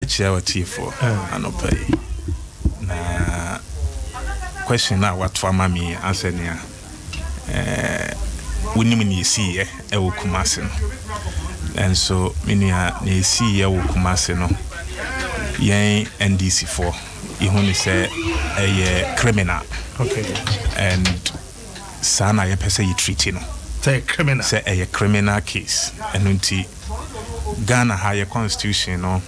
chair for anopay. Na question now what for mommy answer near. Winning you see, will Kumasi. And so many are see will Kumasi no. Yang NDC4. You only say a criminal. Okay. And sana ya pesa you treating no. Say criminal. Say a criminal case. And unti Ghana higher constitution no.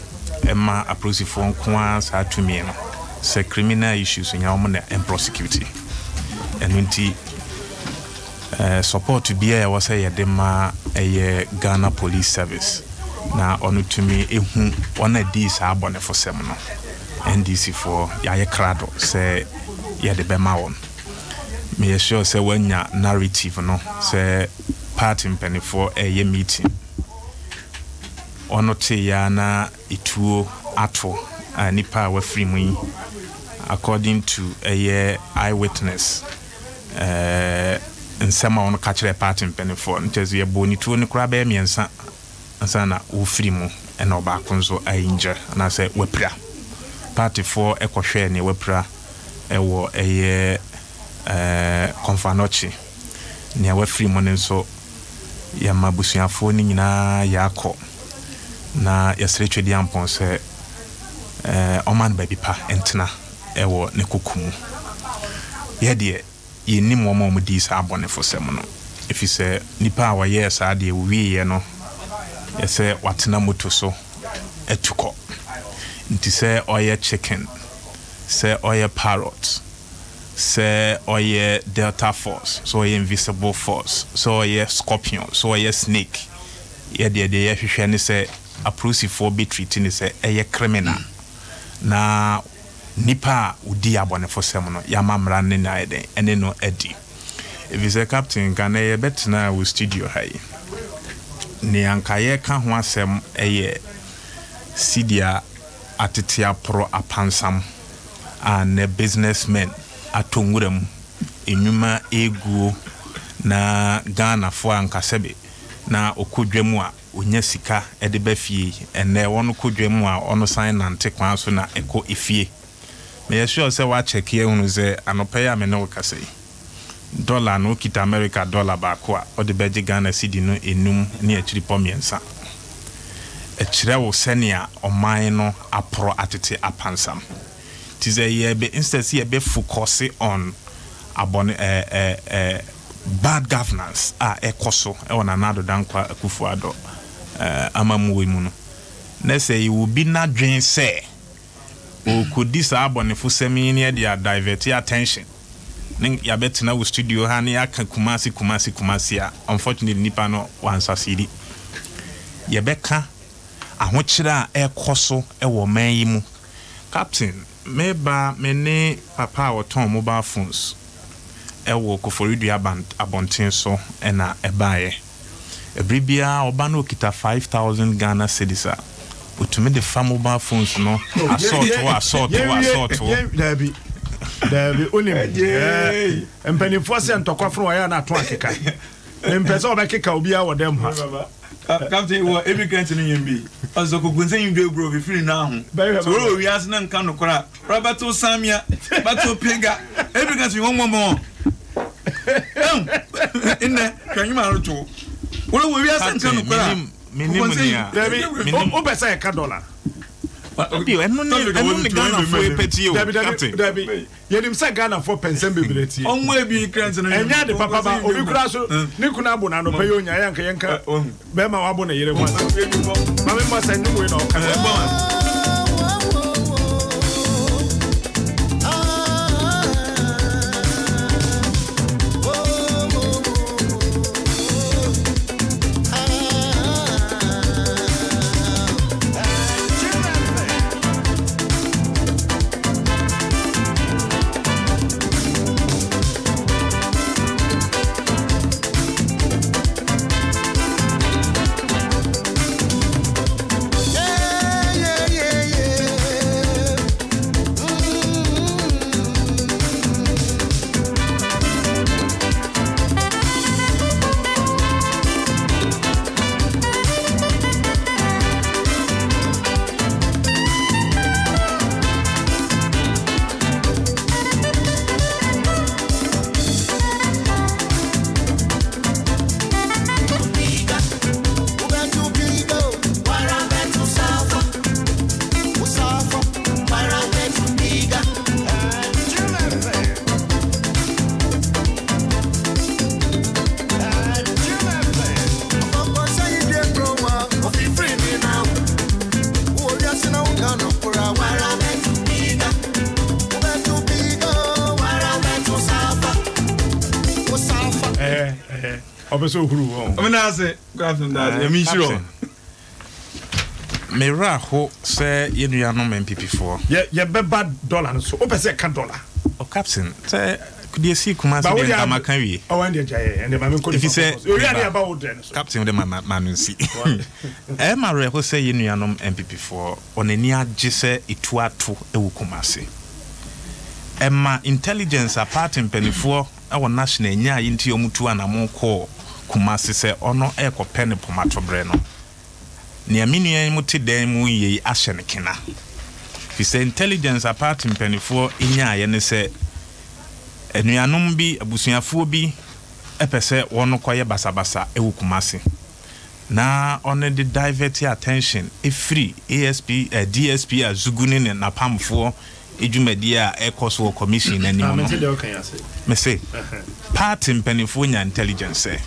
Emma approach for kwans had to me no. Say criminal issues in your and prosecute. And unti support to be a was a dema a Ghana police service. Na onu to me one of these are bonne for seminar. NDC4 yaye krado say ya de bema won. Me sure say when ya narrative no say party mpanifo a meeting. Ono te ya na ituo ato nipa wa free mu according to a eyewitness nsema ono ka kire party mpanifo nteze ye boni tuo ni kura ba miensa ansana wo free mu ena oba konzo ainje na say wepra party for ekohwe ne wepra ewo eye konfanochi ne wa free mu nso ya mabusuafo ni nyina yakọ na yasrechwe di ampon se oman baby pa entena ewo ne kokumu ye de yeni mo di sa abone fo sem no if you say nipa wa yes ade wi ye no yese watena moto so etuko nti say oye chicken say oye parrot say oye delta force so oye invisible force so oye scorpion so oye snake ye de ye hwehwe ne say approach for be treating say eye criminal na nipa udi abone for sem no ya mamra ne na eden ene no edi if is a captain can e betna we studio high ne ankaye ka ho asem eye sidia atetia pro apansam and businessmen atongurem enuma eguo na Ghana fo ankasebe na okodwemu a onya sika ede ba fie ene wono kodwemu a ono sign nante kwan so na eko efie me sure say wa check here hunu ze anope ya me no kasei dollar no kita America dollar ba ko a ode beje Ghana cedi no enum ne achiri pomiensa echire wo senia oman no apro atete apansam tize ye be instead ye be focus on abon bad governance ekoso e wona nado dankwa Akufo-Addo amamuwe mu no na say you will be na dwen say o kodi sa abonefo semi ne dia divert attention ning ya betina wo studio ha ne aka kumasi a unfortunately nipa no wansasiri ye beka ahokyira ekoso e wo man yi mu captain meba mene papa woton mobile phones ewo koforidua abonten so ena ebaye ebribia oba no kita 5,000 Ghana cedis a utumi de mobile phones no assault Dabi onim empanifo se ntokofro wa ya na ato akeka empesa obekeka obi a wodem ha captain wo immigrant ni yimbi azoko gunzen yimbi bro be free na ho so ro wi as na nka no kora Roberto Samia bato pega immigrant won momo inne kwanyima roto wo wi as nka no kora minimum Dabi o pesa e ka dollar Obi enu ni Ghana for epeti o Dabi yedim say Ghana for pensem bebreti onwo ebi krant no enya de papa ba obi kura so ni kuna abo na no pay onya yanka be ma wabo na yere mo ma me mo say ni we no ka obeso huru o me na say Captain that me sure me ra ho say yenuanom MPP for ye beba dollar so opese ka dollar o Captain say could you see kuma say dem kama kan wi o wan dey jaye and dem ko if you say you really about den so Captain de manu si e ma re ho say yenuanom MPP for onani age say ituato ewu kuma se Emma intelligence apart mpanifo awo national nya yinti omutu anamo ko kumase se ono ekope ne pomatobre no ne aminu muti dan mu yi ahye ne kena fi se intelligence apart mpanifo nya ye ne se enuanom bi abusuafo bi epese wono koye basabasa ewu kumase na on the divert attention free ASP DSP azuguni ne napamfo ejumadi a ekoso commission anim no me say party mpanifo nya intelligence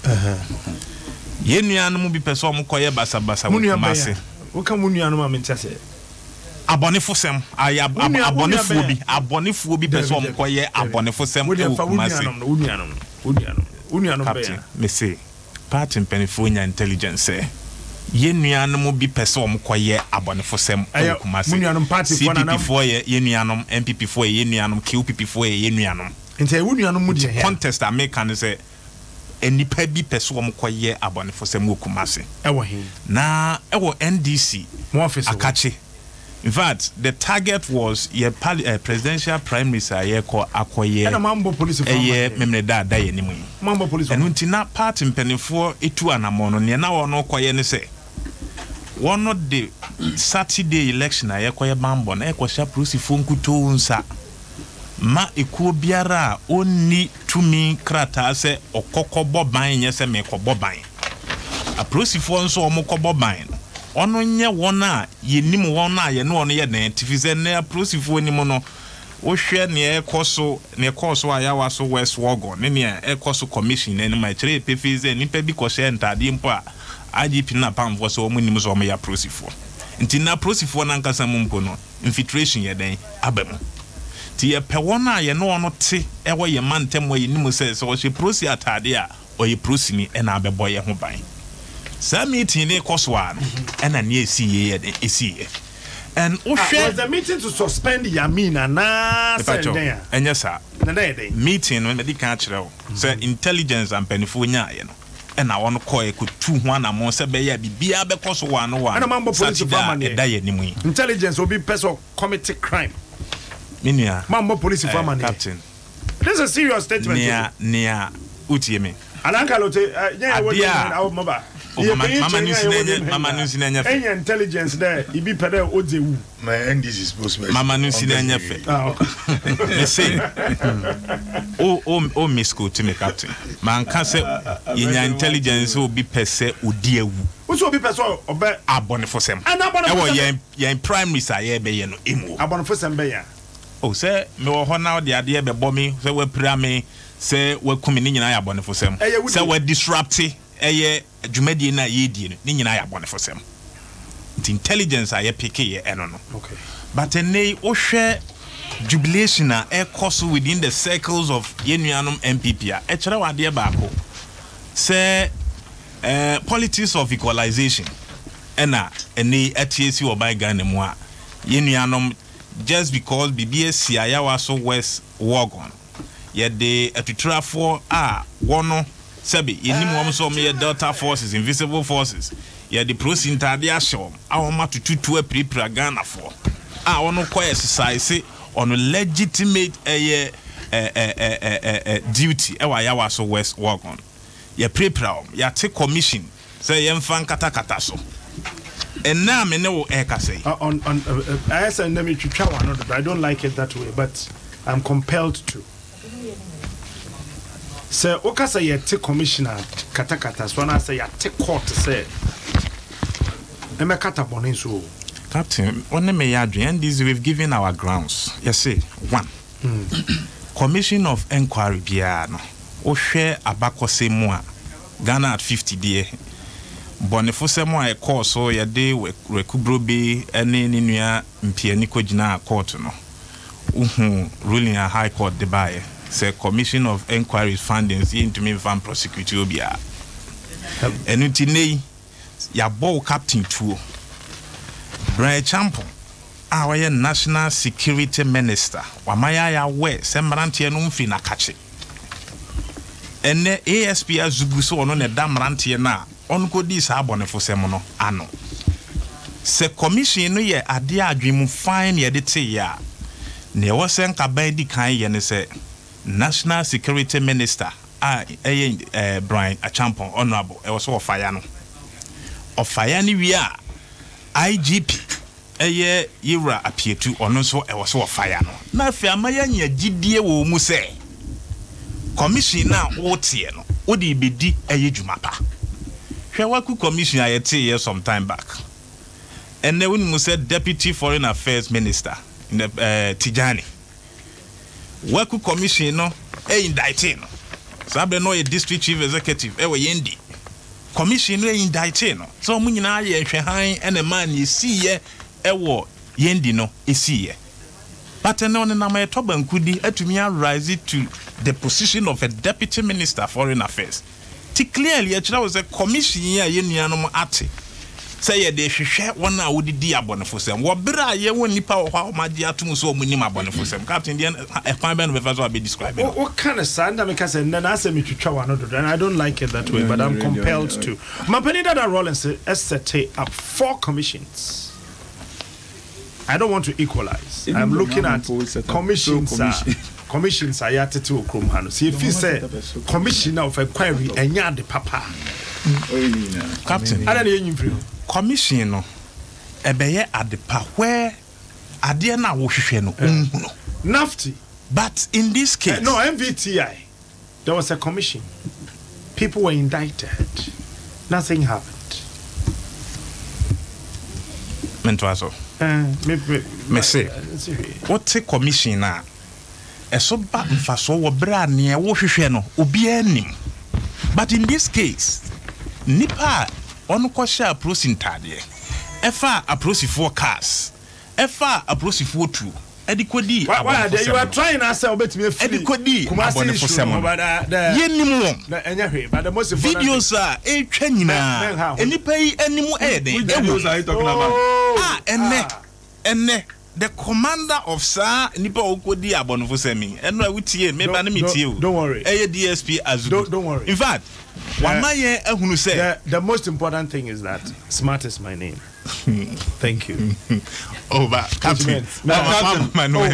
yenuanom bi pese om koye basabasa wo kumase wo ka munuanom amentiase abonefosem abonefo bi pese om koye abonefosem wo kumase unuanom be me say party mpanifo nya intelligence yenuanom bi pese om koye abonefosem wo kumase CPP for yenuanom MPP for yenuanom QPP for yenuanom nti wunuanom mu de contest American say enipa bi pese om koye abonefosem wo kumase ewo hin na ewo NDC mo office akache. In fact, the target was presidential prime minister yeko akoye and mambo police memne da yenimu mambo police and untina party mpanifo etu anamono ne na wono koye ne se one of the Saturday election ayekoye mambo na ekosha prosifo nkuto nsa ma ekuo biara oni tumi krata se okokko boban nyese meko boban a prosifo nso omokko boban ono nye wona yenim wona ye no ono ye na tifize na prosifo nim no wo hwe ne ekoso ayawa so West Wogon ne ekoso commission ne ma kire pefize nipa bi ko hye ntade mpo a IGP na pamfo so omunim so omo ya prosifo nti na prosifo na nkasa mumpo no infiltration ye den abam ti ye pe wona ye no ono te ewo ye mantem wo yenim se so hye prosi atade a oye prosini e na abebo ye ho ban. Some meeting ne koswa and an esi and was the meeting to suspend Yamina na there and yes sir meeting when the catcher say intelligence and penifunya and I want to call it 2-1 among Sabaya be because one and a mambo police intelligence will be person committed crime minia mambo police captain this is a serious statement near Utiemi Alankalote yeah Mama Nusinanya any intelligence there you be pede ozewu my NDC is supposed to Mama Nusinanya fe me say o misko to me captain man can say yenya intelligence will be pese odiewu so be pese obe abonefosem e yen prime minister ye be ye no emu abonefosem be ya o say me wo ho na de ade be bomi say we pra me say we kumi ni nyina ya abonefosem say we disrupt eye dwumadi na yedie no ni nyina ya abonefosem the intelligence aye peke ye eno no okay but nei o hwe jubilation a course within the circles of yenuanom MPP a e kire wade baako say politics of equalization ena eni atiesi obai Ghana mu a yenuanom just because BBS ayawa so West Wogon ye de atutrafo a wono Sabi, yenim so me Delta forces, invisible forces. Ye the prosintade ashom. Awoma tutu prepare Ghana for. Ono ko exercise on legitimate duty. Ewa yawa so West Wogon. Ye prepare ya take commission. Say ye mfan kata so. And now me no eka say. I say let me try one. I don't like it that way, but I'm compelled to. Say okasa ye te commissioner kata so na say ya te court say e me kata bonin so captain one me ya adwen this we've given our grounds yes say one commission of inquiry bia no o hwe abakose mu a Ghana at 50 die bonifo mu a court so ye de rekubro bi ene ni nua mpiani ko gina court no ruling a high court de bae say commission of inquiries findings into me van prosecute obia enu ti nei ya ball captain tuo Brian Champon our national security minister wamaya ya we semrantie no mfi na kache ene ASP azugu so ono ne damrantie na on ko di sa abonefo sem no ano se commission no ye ade adwemu fine ye de te ya ne wo sen ka ban di kan ye ne se national security minister Brian Champon honorable e was ofaya no ofaya ni wi a IGP eye yira apietu ono so e was ofaya no na afi amaya nya gidie wo mu se commission na wotie no odi bedi eye dwumapa hwe waku commission ayete ye some time back and then when said deputy foreign affairs minister in the Tijani waku commission no indict no sabe no a district chief executive we yendi commission no indict no so mu nyina ye hwe han and a man ye see ye wo yendi no see ye but no na my tobankudi atumi rise to the position of a deputy minister foreign affairs ti clearly actually was a commission here ye nuanom ate say ye de hwehwe won a wodi di abonefosem wo bra ye won nipa wo ha ma di atum so omunim abonefosem captain dey ekwan be no be fa so be describe it what kind of sound that make us and then ask me to try one and I don't like it that way but I'm compelled to Mapenida that Rollins has set up 4 commissions. I don't want to equalize. I'm looking at commissions. Commissions are yet to Okrumhano. See if you say commissioner of inquiry and ya the papa. Captain, I don't know. Commission no ebeye adepa where ade na wo hwehwe no unhuno Nafti, but in this case no MVTI there was a commission, people were indicted, nothing happened. Mentwaso me say what take commission na eso ba mfaso wo bra ne wo hwehwe no obi anim but in this case nipa on kwasha approach intade efa approach for cars efa approach for two edikodi why you are trying to say obetime free edikodi abone for sem yenim won enya hwe but the most important videos are etwa nyina enipa yi animu eden videos are you talking about enne the commander of sir nipa okodi abone for sem eno awutie me ba na metie o don't worry DSP azu don't worry in fact the most important thing is that smart is my name. Thank you. Over Captain. Mama Manuel.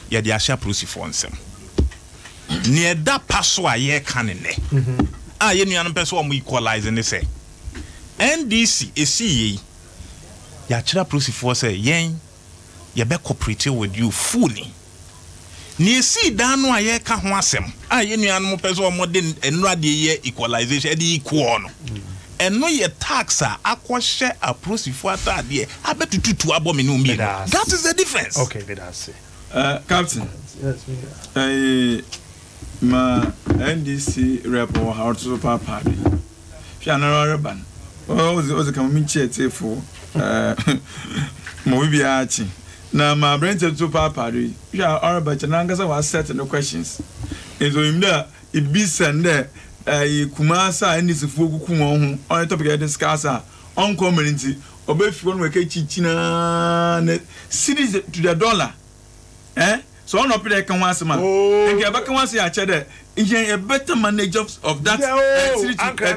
Ya di asha prosifo nsem ne da paso a ye kan ne a ye nuanom pese o mo equalize ne se NDC esi ya kira prosifo se yen ye be cooperate with you fully ne esi da no a ye ka ho asem a ye nuanom pese o mo de enu ade ye equalization ade equal no eno ye tax a akwhye a prosifo atade abetututu abomi no mi that is the difference. Okay, that's it. Captain, yes, my NDC rep or how to super party. Fianna Urban. Oh, was a coming chat for Mobiachi. Now, my brain to super party. Yeah, Urban Chanangasa was set no questions. And so, in there, it be sent there. Kumasa and this Fukumo on the topic of discuss on community. Obey one way China cities to the dollar. So on up there can once man. And get back once I said that a better manager of that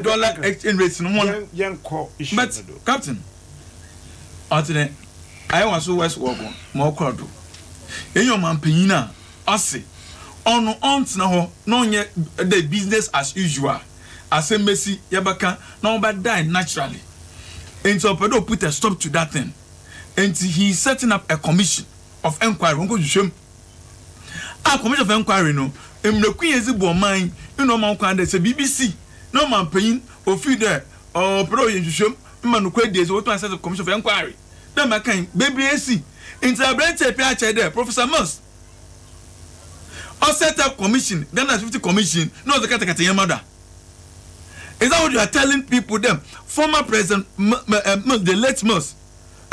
dollar exchange rate no one young call. But Captain, alternate I was so west walk more crowd. In your man Penina, I say on now no yet the business as usual. As a messy Yabaka, no but die naturally. And so Pedro put a stop to that thing. And he's setting up a commission of inquiry. Won't go to shame. A commission of inquiry no. Queen is a mine. You know, man can say BBC. No man paying or feed there or pro in shame. Man who quite days what I said of commission of inquiry. Then my kind baby AC. Into a branch there, Professor Moss. or set up commission, Ghana 50 commission, no the Katakata mother. Is that what you are telling people them? Former President the late Moss.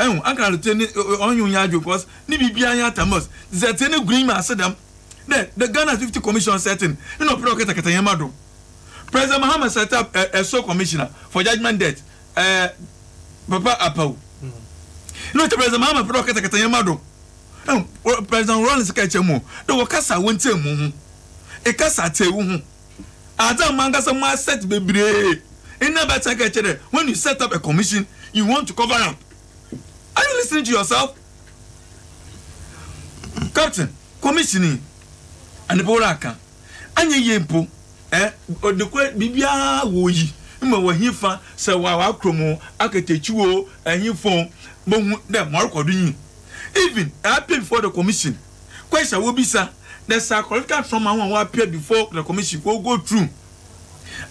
I can't tell you on your yard because Nibia Tamos. There's any agreement said them. The Ghana 50 commission setting, you know, Katakata Yamado. President Mahama set up a sole commissioner for judgment debt. Papa Apau. You know, the President Mahama Katakata Yamado. President Rollins Kachemo. The Wakasa went to Mumu. A Casa Tewu. Adam Mangasa must set baby. In never take a chair. When you set up a commission, you want to cover up. Are you listening to yourself? Captain, commissioning and the Boraka. And ye yempo, or the quite Bibia woyi. Ima hifa, say wa kromo, akatechuo, and you phone, but them Marco doing. Even I paid for the commission. Question will be, sir. The psychological trauma will appear before the commission will go through.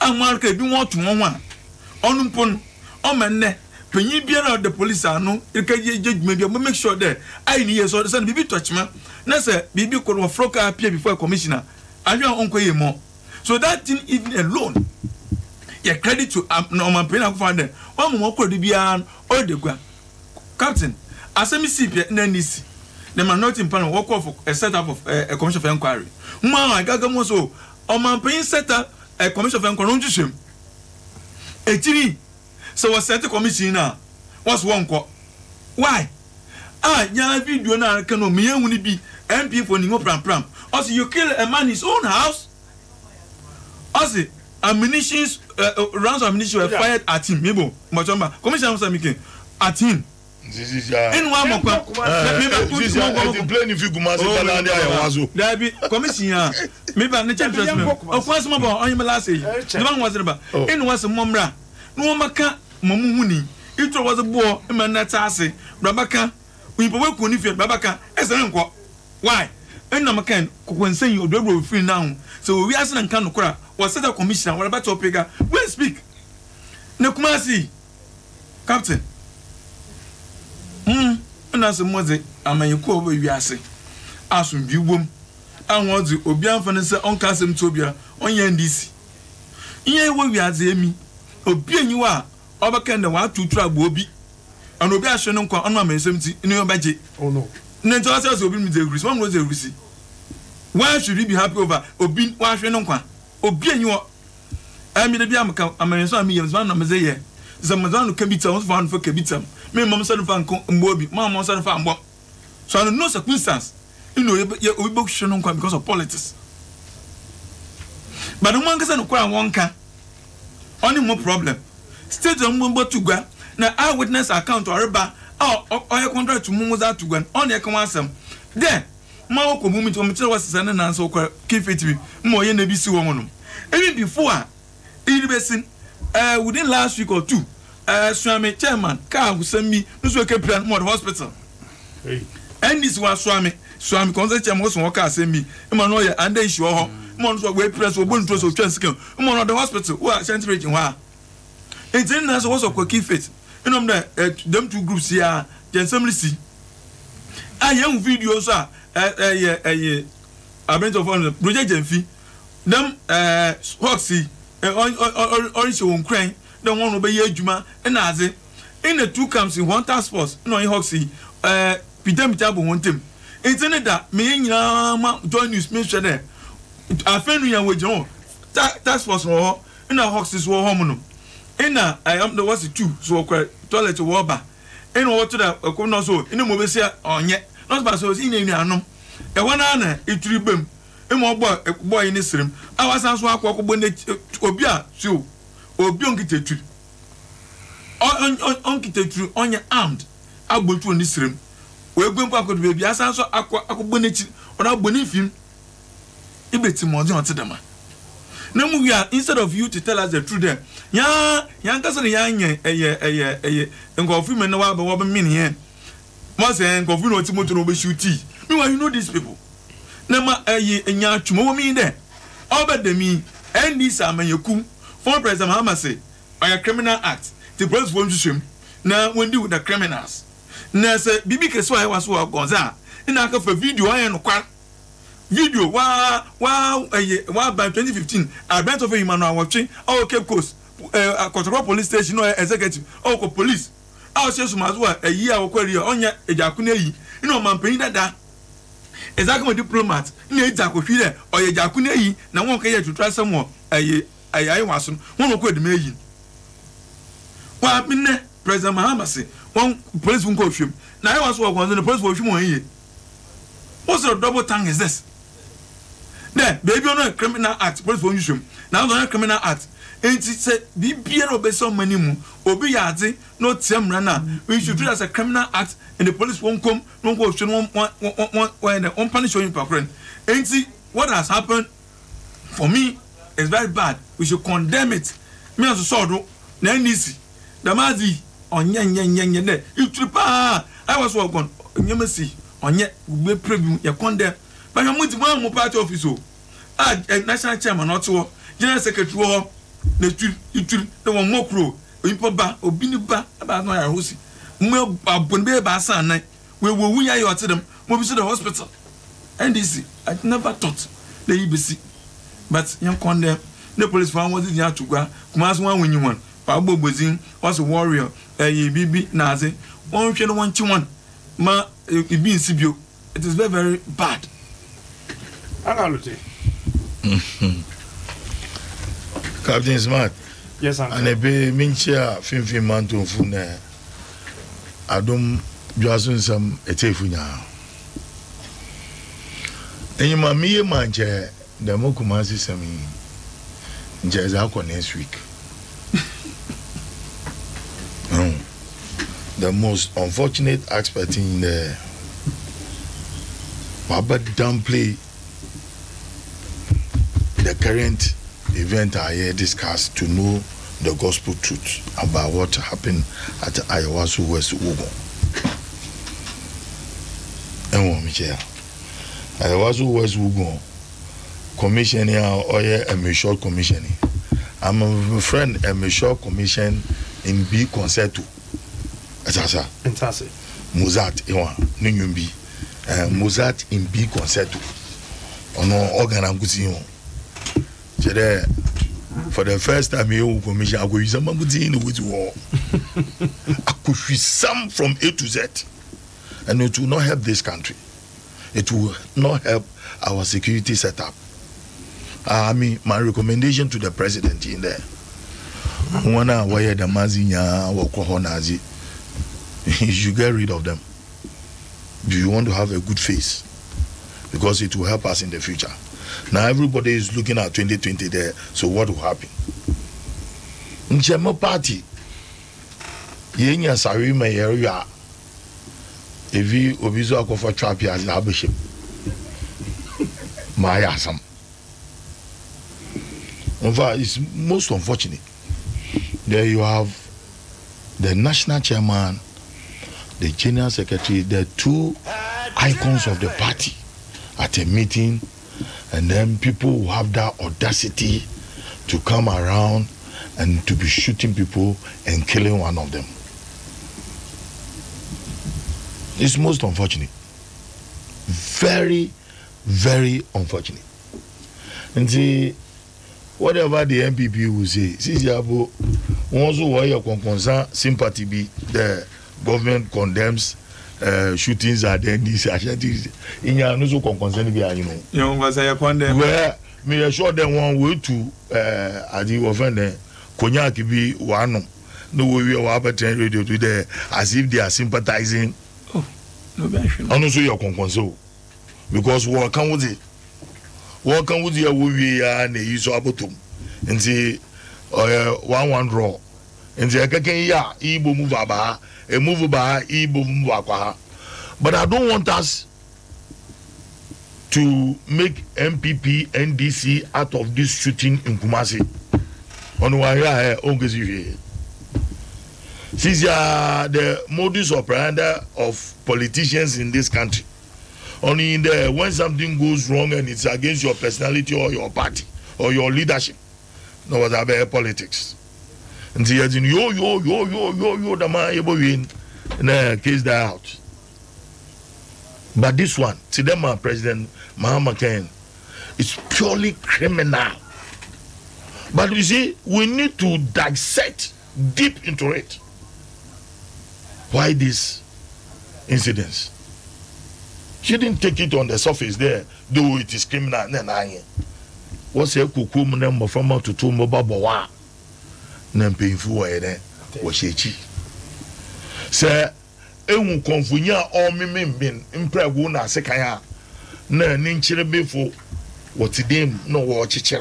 And Mark, if you want to one, on men, when you be out the police, I know you can judge maybe make sure that I need so the son be touchman. That's a baby could have flock appear before a commissioner. And your uncle more. So that thing even alone. Your credit to Norman Pena Founder. One more could be an or the ground. Captain, as a Mississippi, Nancy. The minority in panel work off a setup of a commission of inquiry. I got them also. On my pain set up a commission of inquiry. A TV. So was set a commission now. What's one call? Why? Young video now can no me only be MP for Ningo Pram. Also, you kill a man in his own house. Also, ammunitions, rounds of ammunition were fired at him. Maybe, Machamba, Commission was making at him. This is in one more playing if you go there be commission maybe an champion of course on your last age the man was about in was a momra no maka mamuni it was a boy in my natase babaka we work on if you babaka as an uncle why and no macan when saying you double free now so we ask and can cry was set a commission what about Opega when speak no kumasi captain na se moze amanyeko obo wiase asun biwom anwozi obi anfane se onka asem tobia onye ndisi iye wo wiase emi obi anyiwa obaka nda wa tutu agbo obi ana obi ahwe no nkwa ono amensem ti ni obaje oh no nento ase obi mi zegrisi one was zegrisi why should we be happy over obi wa ahwe no nkwa obi anyiwa ami de bi amka amenso ami yemso na meze ye zamazano kabita on fa for kabita me mom said fan mbobi mom said fan mbo so I no circumstance you know we book shon because of politics but the man can kwa wonka only more problem state on mbo tugwa na eyewitness account or ba or contract to mum that tugwa on e kan asem then ma wo ko mum to mtire wasesa na so kwa keep it be mo ye na bi si wo no even before besin within last week or two Swami chairman car who send me no so ke plan more hospital and this was Swami concert chairman was work send me no ya and then issue ho mo so we press obon to so twen skin mo no the hospital who are center region wa entin na so was keep fit you know them two groups here assembly see ayen video so abent of project Jenfi them Hoxie orange won crane don't want to be adwuma na aze in the two camps in one task force no in Hoxie Peter Mitabo wontem entin da me nyina ma join news me hwe there afenu ya wejon task force wo in Hoxie so ho no in I am the was two so toilet wo ba in water da ko no so in mo be sia onye not ba so in enu anom e wona na eturi bam imo boy ni sirem awasan so akoko ne obi a so obi onkiteturi onkiteturi onye armed agbotu ni sirem we gbempo akodo bebi asan so akoko ne chi ona boni fim ibeti mo je otedama na mu wi instead of you to tell us the truth there ya nkasa ne ya nye eye ngofu me na wa ba wo be min here mo say ngofu no ti moto no be shooty me why you know these people na ma enya atwuma wo mi there obedemi ndc amanyeku former president Mahama say a criminal act the police won't swim na when deal with the criminals na say bibi keso ayi waso gonza ina ka fa video ayi no kwa video wa by 2015 Brent of Emmanuel watching Cape Coast Kotoko police station no executive police say sumazwa a year or query onya ejakune yi no man pay that exactly diplomat na ejakofie there or ejakune yi na won ka ye to try some more ayi waso won ko de meyi wa minne president Mahama say one police won go hwem na ayi waso wo the police wo hwem won yi what sort of double tongue is this there baby on a criminal act police won hwem na on a criminal act and say bibia no be so many mu obi yade no tiamra na we should treat as a criminal act and the police won't come no go one punish you in pakren and what has happened for me is very bad. We should condemn it. Me as so do na nisi the mazi onye there you tripa I was work on nyemesi onye we preview you condemn but you muti one party office o national chairman not to general secretary na itu the one more pro impo ba obi ni ba aba no ya hosi mo abon be ba san nan we wuya you to them mo be to the hospital and this I never thought the ibc but young condemn the police found was in Yatugua kumas one when you want pa bobozin was a warrior bibi nazi one cheno one chiwan ma e be in sibio it is very very bad Analute Captain Smart. Yes, uncle. And a be minchia fin man to fune. Adum Jason some etefunya. And you mammy manche the Mokumasi semi. Jazako next week. The most unfortunate aspect in the Baba downplay the current event I here discussed to know the gospel truth about what happened at Ayawasu West Ugo. Ayawasu West Ugo commissioner or a mature commissioning. I'm a friend a mature commission in B Concerto. Asasa. Mozart Ewa Ninyumbi. Mozart in B Concerto. Ono organ angusiyo. For the first time you commission I go use some in the with war. I could use some from A to Z. And it will not help this country. It will not help our security setup. I mean, my recommendation to the president in there. Wana waya the mazinya wakohonazi. You should get rid of them. Do you want to have a good face? Because it will help us in the future. Now everybody is looking at 2020 there. So what will happen? Nchemo party. Yenya sari me area. Evi obizo akofa trap ya abishim. Mayasam. In fact, it's most unfortunate. There you have the national chairman, the general secretary, the two icons of the party at a meeting, and then people who have that audacity to come around and to be shooting people and killing one of them. It's most unfortunate. Very, very unfortunate. And see, whatever the MPP will say, Sisyabo, also why your concern sympathy be the government condemns shootings at the NDC. In your no concern be you know. Where me assure them one way to as you offend Cognac be one no way we are radio today as if they are sympathizing. Oh, no be and also your concern because what can we do? What can we do? We are na use abotum. And see 1-1 draw. And see akeke ya ibo move aba, e move ba ibo move akwa. But I don't want us to make MPP NDC out of this shooting in Kumasi. On why here ongezi. Since the modus operandi of politicians in this country. Only in there when something goes wrong and it's against your personality or your party or your leadership. No was about politics. And see as in yo the man able win and case that out. But this one, Tidema President Mahama Ken, is purely criminal. But you see, we need to dissect deep into it. Why these incidents? She didn't take it on the surface there, though it is criminal. What's a kukum number from out to two mobile boa? Nem painful way was she. Sir, ewu konfunya all me bin impreguna sekaya. Na ninchire before what it dim no watch.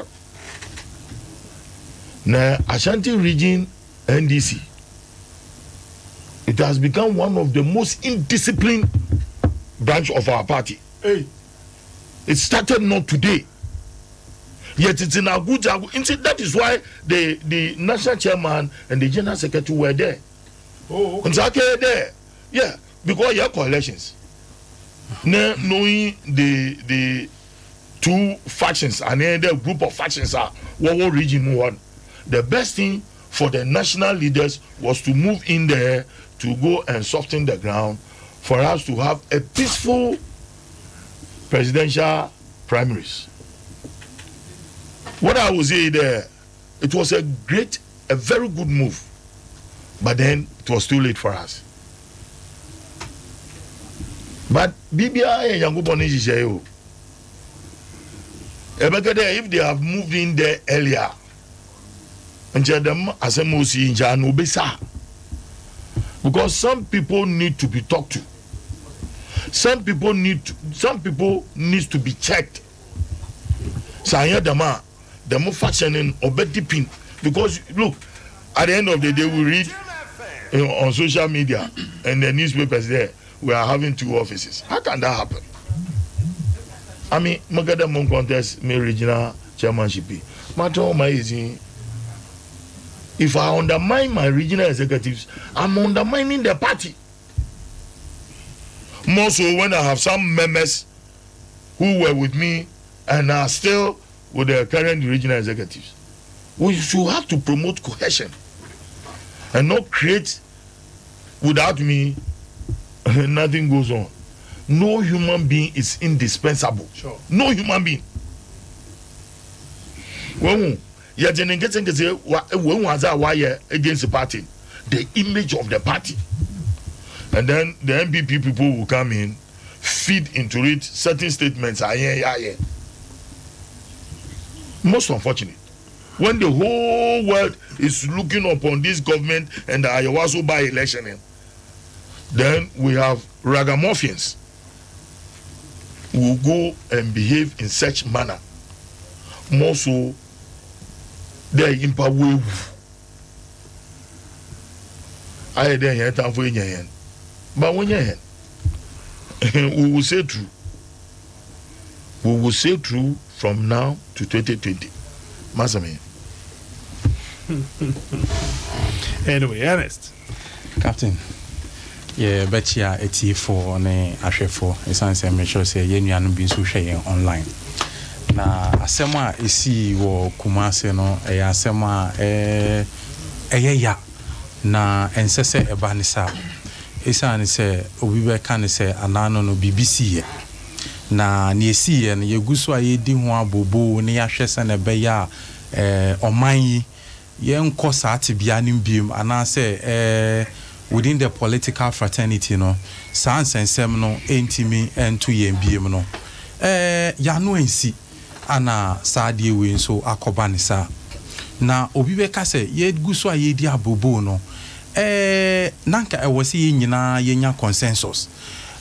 Na Ashanti region NDC, it has become one of the most indisciplined branch of our party. Hey. It started not today. Yet it's in our good job. That is why the national chairman and the general secretary were there. Oh, okay. And so there. Yeah, because you have coalitions. Now, knowing the two factions and then the group of factions are what region one. The best thing for the national leaders was to move in there to go and soften the ground for us to have a peaceful presidential primaries. What I would say there, it was a very good move, but then it was too late for us. But BBI and Yango Bonisi say, if they have moved in there earlier, and them as a mosi in Janu Besa, because some people need to be talked to. Some people need to be checked. Sanya Dama, the more factioning or deeping, because look, at the end of the day we read on social media and the newspapers there, we are having two offices. How can that happen? I mean, Magada Mon contest me regional chairmanship. Matter my easy. If I undermine my regional executives, I'm undermining the party. More so when I have some members who were with me and are still with the current regional executives. We should have to promote cohesion and not create without me, nothing goes on. No human being is indispensable. Sure. No human being. When against the party, the image of the party, and then the MPP people will come in, feed into it certain statements. Most unfortunate. When the whole world is looking upon this government and the Ayawaso by election, then we have ragamuffins who will go and behave in such manner. More so, they are empowered. I don't have time for you. But when you we will say true. We will say true from now to 2020. Masami. Anyway, Ernest. Captain. Yeah, bet you are 84 ne ahwefo. Esan say make sure say ye nuanu bi so hwe online. Na asema esi wo Kumase no asema ya na ensese eba ne sa. Esan say obi be kan say anano no BBC ye. Na ne esi ye no yeguso ayedi ho abobo ne yahwese na be ya oman yi ye nko saate bia ne mbiem ana say within the political fraternity no sansensem no entimi ento ye mbiem no ya no ensi ana saade we nso akoba ne sa na obi be ka say ye guso ayedi abobo no nanka ewose ye nyina ye nya consensus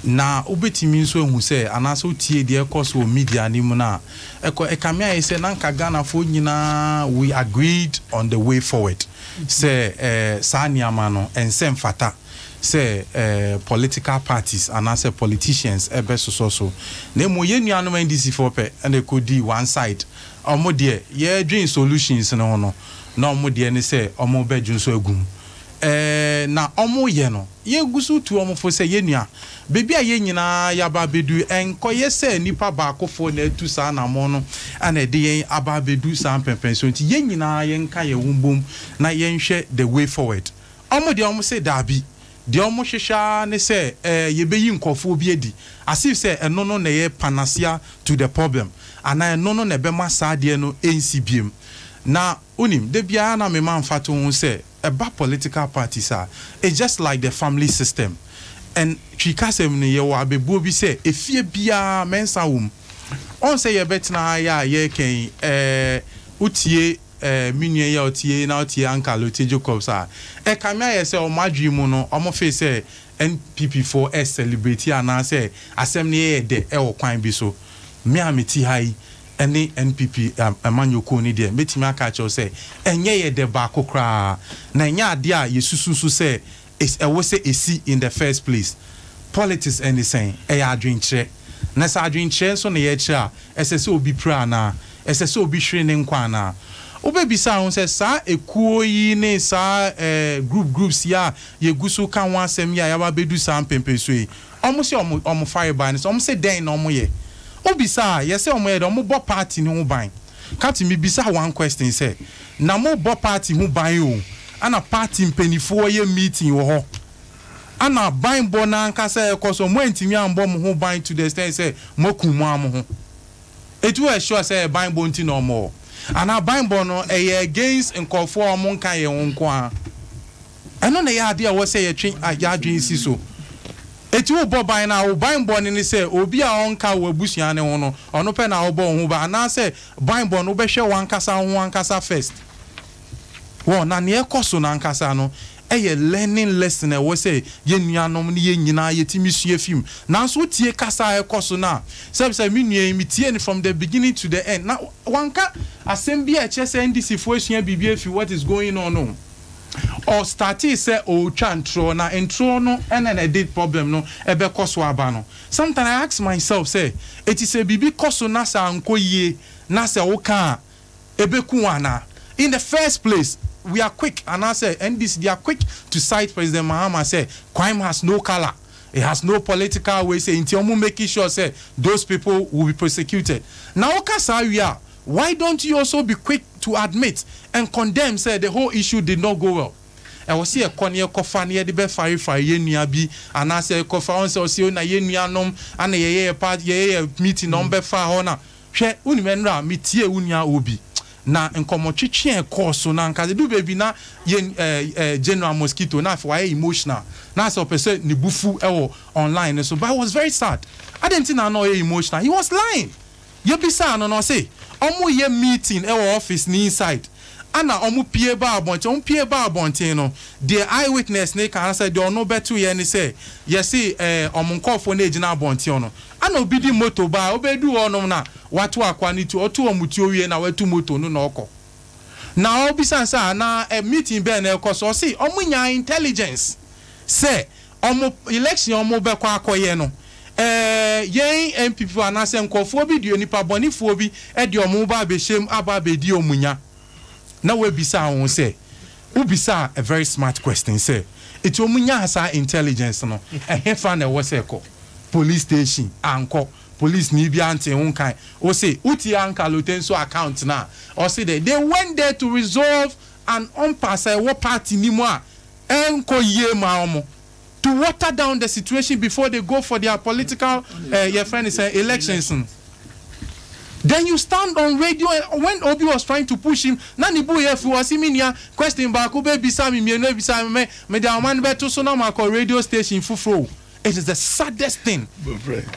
na obetimi nso ehu say anaso tie de ekoso media ni mu na ekamia ye say nanka Ghana fo nyina we agreed on the way forward say saniama no ensem fata say political parties and as politicians ebe so na mo ye nuanom NDC for pe and they could di one side omo de ye dream solutions no no na omo de ne say omo bedwun so agum na omo ye no ye gusu tu omo fo say ye nua bebi a ye nyina ya ba bedu enkoye say nipa ba akofo na atu sa na mo no ana de yen aba bedu sa pension nti ye nyina ye nka ye wumbom na ye nhwe the way forward omo de omo say dabi the almost ne say ye be yin nkofo bi edi as if say eno no na ye panacea to the problem and eno no na be ma saade no NCBM na unim de bia na me man fato hu say eba political parties are it's just like the family system and twikasem ne ye wa bebuo bi say efie bia mensa wom on say ye betna ya ye ken utie minye ya otie na otie Uncle Otie Jacobs a kamia ye say o madwi mu no o mo fe say NPP for us celebrate ana say asem ne ye de e wo kwan bi so me ameti hai ene NPP amanyoko ni de metimi aka che say enye ye de ba kokra na nya ade a yesususu say is e wo say esi in the first place politics anything e ya adwen kire na sa adwen kire so na ye kire a ese se obi pra na ese se obi hwere ne nkwa na obebisa won say sa ekuo yi ne sa groups ya ye gusu kan wan asem ya ya ba bedu sa mpempeso yi omo se omo fire ban so omo se den na omo ye obisa ye se omo ye do omo bo party ni ho ban kati mi bisa one question say na mo bo party ho ban o ana party mpenifo ye meeting wo ho ana ban bo na nka say ekoso mo antimi ambo mo ho ban to the extent say mo kumu am ho etu e sure say ban bo nti no more and our Bible no against and call for among kan ye wonko a eno na ya ade a wo say ye twen ya dwen si so eti wo bo ban na wo Bible ni say obi a onka wo abusua ne ho no ono pe na wo bo ho ba na say Bible no be hwe wankasa ho wankasa first wo na ne ekoso na ankasa no learning lesson e wo say ye nuanom ne ye nyina ye timisua film na so tie kasa ekoso na say me nua mi tie ni from the beginning to the end na wanka assembly a chese NDC fo asua bibia fi what is going on no or start say o twantro na intro no na did problem no ebe koso aba no sometimes I ask myself say it is a bibi koso na sa anko yie na se wo ka ebe ku ana in the first place. We are quick, and I say, and this they are quick to cite President Mahama say crime has no color, it has no political way. Say until making sure say those people will be prosecuted. Now, we are. Why don't you also be quick to admit and condemn? Say the whole issue did not go well. I was see a corner coffee near the best fire yenia bi, and I say coffee on so na yenia nom and a part meeting number far honor. She unimenra mitie unia obi. Na nkomochichi course na nka do baby na General Mosquito na for emotional na so person ni bufu ewo online so but I was very sad. I didn't know emotional. He was lying. You be sad no say omo ye meeting ewo office ni inside ana omo pie ba abonten no the eyewitness ne kan say they no better ye ni say yes omo nkofo na ejina abonten no ana obi di moto ba obedu onom na watu akwani tu otu omuti owie na watu moto no na oko na obi sansa na meeting be na ekoso see omo nya intelligence say omo election omo be kwa akoye no yen MPP anase nkofo bi di onipa bonifo bi e di omo ba be shem aba be di omunya na we bisa won say ubisa a very smart question say it omunya asa intelligence no hefa na wo say ko police station anko police ni bi ante won kan o say uti Uncle Otie so account na o say they went there to resolve an impasse wo party ni mo a enko ye ma omo to water down the situation before they go for their political your friend is elections. Then you stand on radio when Obi was trying to push him. Nani bu if was him question back be bisa me bisa me the man beto so na ma radio station fufro. It is the saddest thing.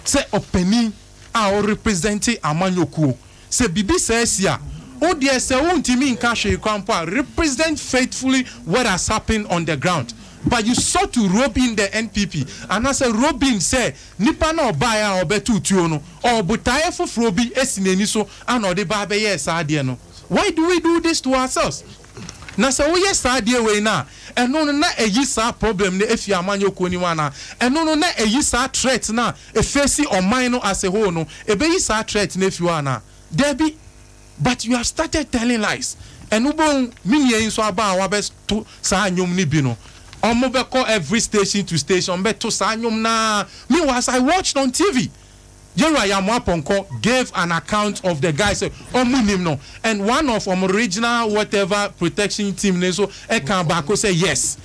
Say opening our representing Amanyoku. Say bibi says here. Oh dear say untimi nka hwe kwampa represent faithfully what has happened on the ground. But you sought to rob in the NPP and I say Robin say nipa na obaya obetu tuo no or butaye foforo bi esineni so and ode ba be yes ade no. Why do we do this to ourselves? Na say we yes ade we na eno no na eyi sa problem na efi Amanyoko ni wana eno no na eyi sa threat na efesi oman no as a whole no ebe yi sa threat na efi wana there be. But you have started telling lies and ubon minye so aba wa be to sa anyom ni bi no. Omobeko every station to station beto sanyum na me was I watched on TV. Jerry Yamuaponko gave an account of the guy say omunim no and one of original whatever protection team so e kan bako say yes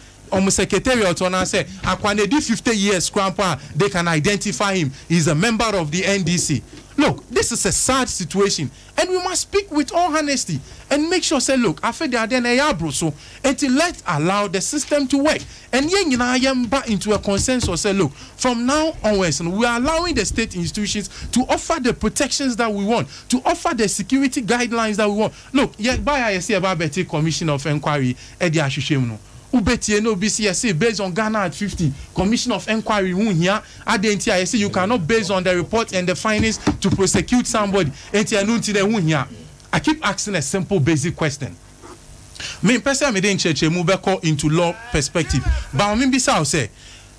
secretariat on I say Akwanedi 50 years grandpa they can identify him. He's a member of the NDC. Look, this is a sad situation, and we must speak with all honesty and make sure say look after they are then so until let's allow the system to work. And I am back into a consensus say look from now onwards we are allowing the state institutions to offer the protections that we want, to offer the security guidelines that we want. Look, by I see about Betty Commission of Inquiry Eddie Ashishemu. Ubetie no BCSA based on Ghana at 50 Commission of Inquiry here identity I say you cannot based on the report and the findings to prosecute somebody. I keep asking a simple basic question. Me person me dey church move back into law perspective. But me bisa say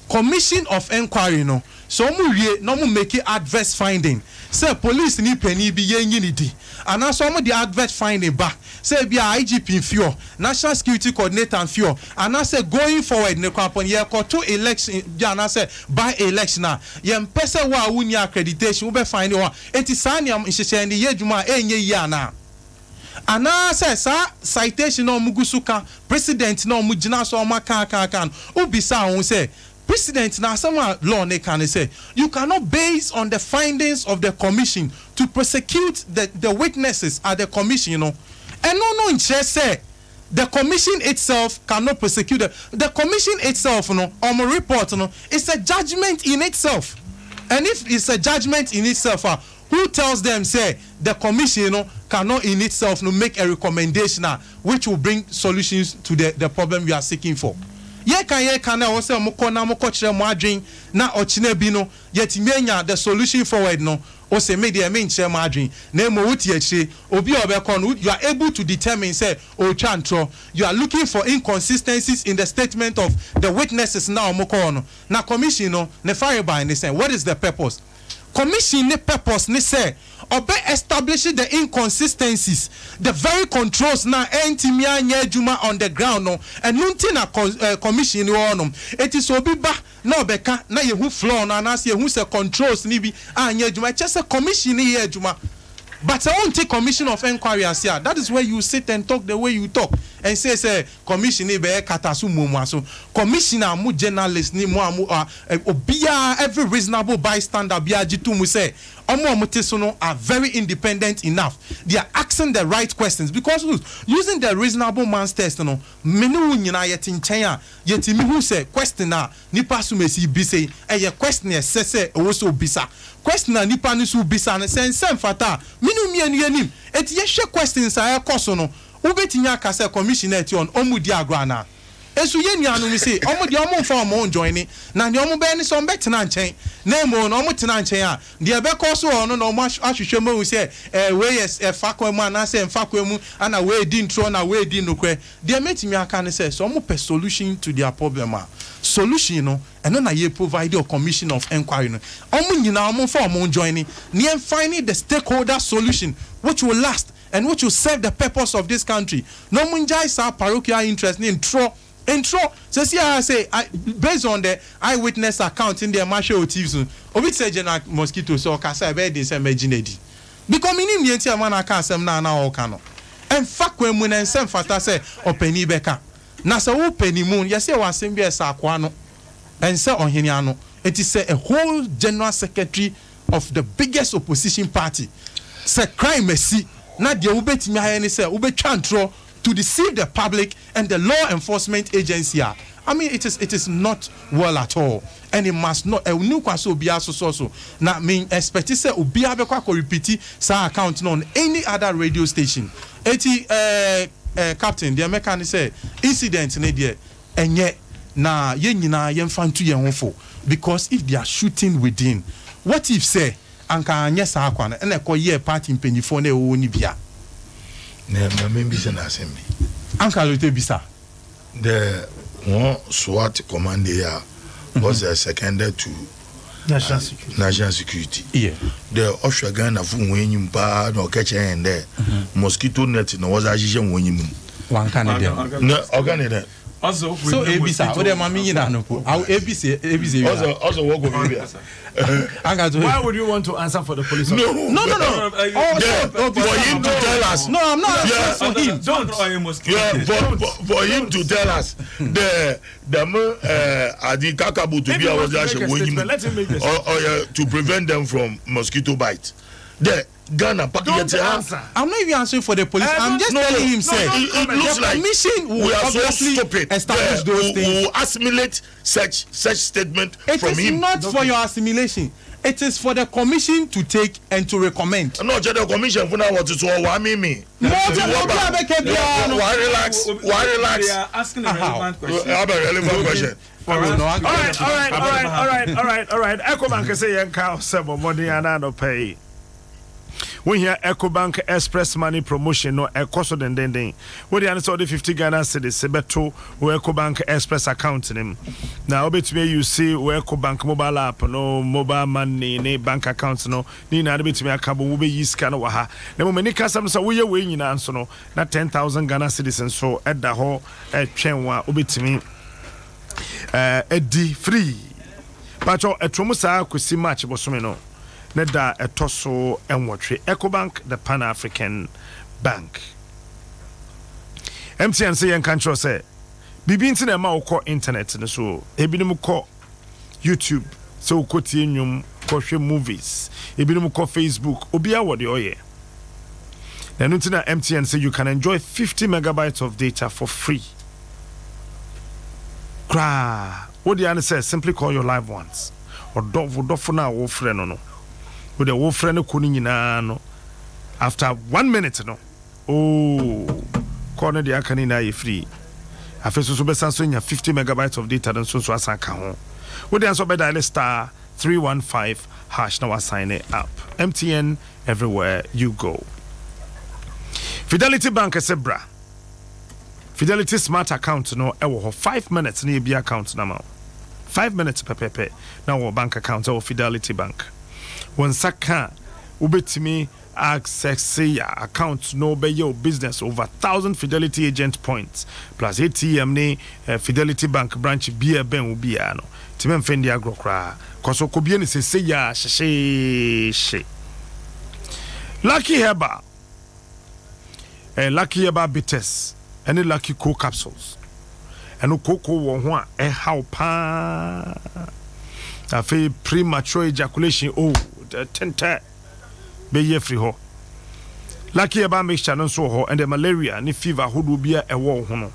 Commission of Inquiry no so mu make adverse finding. Say police ni penny bi yenyi di. And now some of the adverse finding back. Say be IGP in fear, National Security Coordinator in fear. And I say going forward ne kwapon ye ko to election and I say by election na ye mpese wa wuni accreditation we be find one. Enti sani am nhyehyɛ ne yedwuma enye yi na. And I say sa citation no mugusuka president no mugina so maka kan ubisa won say President now someone law they can say you cannot base on the findings of the commission to prosecute the witnesses at the commission, you know. And no interest say the commission itself cannot prosecute the commission itself, you know, on a report, you know, it's a judgment in itself. And if it's a judgment in itself, who tells them say the commission, you know, cannot in itself, you know, make a recommendation which will bring solutions to the problem we are seeking for? Ye can na wose mo kona mo kire mo adwen na ochine bi no yetimenya the solution forward no o se me dey me nche mo adwen na mo wuti akire obi obekon you are able to determine say o twantro you are looking for inconsistencies in the statement of the witnesses now mo no na commission no ne fire by ne say what is the purpose? Commission ne purpose ne say obe establishing the inconsistencies, the very controls na entimia nyejuma on the ground no and nunti na commission no it is obi ba na obeka na yehu floor na na yehu se controls ni bi anyejuma just a commission ni yejuma. But I won't take Commission of Inquiry as here. That is where you sit and talk the way you talk and say commission ni be katasu mumwa so commissioner mu journalist ni mu obia every reasonable bystander bia jitu mu say omo moteso no are very independent enough. They are asking the right questions because using the reasonable man's test no menu nyina yeti nchen a yeti mi hu say question na nipa su mesi bi say e question e sese e wo so bisa question na nipa ni su bisa na sen fata minu mienu yanim eti ye hwe questions a e koso no ubetinya aka say commissioner ti on omudi agro na esu ye nuanu mi say omudi omo fa omo join na ne omo be ni so mbetena nchen na mo no omo tena nchen a de be koso ono no omo ahwehwe mo say we yes fakwa mu ana say fakwa mu ana we di ntro na we di nokwe de metimi aka ne say so omo per solution to their problem a solution no and na ye provide a commission of inquiry no omo nyina omo fa omo join ni finding the stakeholder solution which will last and which will serve the purpose of this country. No munjai sa parochial interest in intro. So see I say based on the eyewitness account in the marshal TV obi say general mosquito so kasa be dey say majinedi because minim ye ntia man aka asem na o ka no en fakwa mu na nsem fata say opani beka na say wo pani mu ye say wasem bi esa akwa no en say ohene ano it is a whole general secretary of the biggest opposition party say crime mercy na de wo betimi ha ni say wo betwa ntro to deceive the public and the law enforcement agency. I mean, it is not well at all, and it must not. New kwaso obia so. Now, mean expect say obia be kwa repeat sa account on any other radio station. Eti captain, the mechanic say incident ne there enye na ye nyina ye mfantu ye honfo because if they are shooting within, what if say anka anye sa akwa na e ko ye party mpanyifo na e wo ni bia. Na membi se na assembly. Uncle Lote Bisa. The one SWAT commander here was seconded to National Security. Yeah. The offshore Ghana fu wenyi mpa no keche ende. Mosquito net no was ajije wenyi mu. One Canada. No, organize. Also, so ABC, what am I mean? I know. ABC. Also work with me. Why would you want to answer for the police? No. For him to tell us. No, I'm not answering for him. For him to tell us the Adi Kakabu to be our to prevent them from mosquito bite. The Ghana I'm not even answering for the police. I'm just telling him, sir. It looks like we are so stupid. Establish those things. We will assimilate such statement from him. It is not for your assimilation. It is for the commission to take and to recommend. No, the commission for now what is all why me. Why relax? They are asking a relevant question. I have a relevant question. All right. Ecobank say yanka sebo money and pay. We hear EcoBank Express Money promotion no ekoso den. We dey answer the 50 Ghana cedis sebeto we EcoBank Express account nim. Now obetumi you see we EcoBank mobile app no mobile money ne bank account no ni na obetumi akabo wo be yi scan no ha. Na mo mani kasam so we ye we nyina so no na 10,000 Ghana cedis so edda ho etwen wa obetumi edi free. Pacho etromu sa kwesi match bosome no. Neda etoso enwotwe EcoBank the Pan-African Bank. MTN say control say bibi nti na ma ukọ internet ne so ebinim kọ YouTube so ukọ tie nwum kọ hwe movies ebinim kọ Facebook obia wo de oye. Na nti na MTN say you can enjoy 50 megabytes of data for free. Kra what the answer says simply call your loved ones or do na wo frɛ no. With the wolf friend no after 1 minute no corner the akanina free afeso so besan so nya 50 megabytes of data then so asaka ho with the answer be dial star 315 hash now sign it up. MTN everywhere you go. Fidelity Bank Sebra Fidelity Smart account no e wo 5 minutes na e bi account na ma 5 minutes pepepe na wo bank account or Fidelity Bank. When Saka ubetimi access your account no be your business over 1,000 Fidelity agent points plus ATM ne Fidelity Bank branch bia ben ubi ano timen fendi agrokra koso kobie ne se ya she Lucky Herba Lucky Herba bitters any Lucky Co capsules and cocoa wo ho a how pa afi premature ejaculation tenta be ye free ho Lucky Herba mixture no so ho and the malaria ni fever hodo bia ewo ho no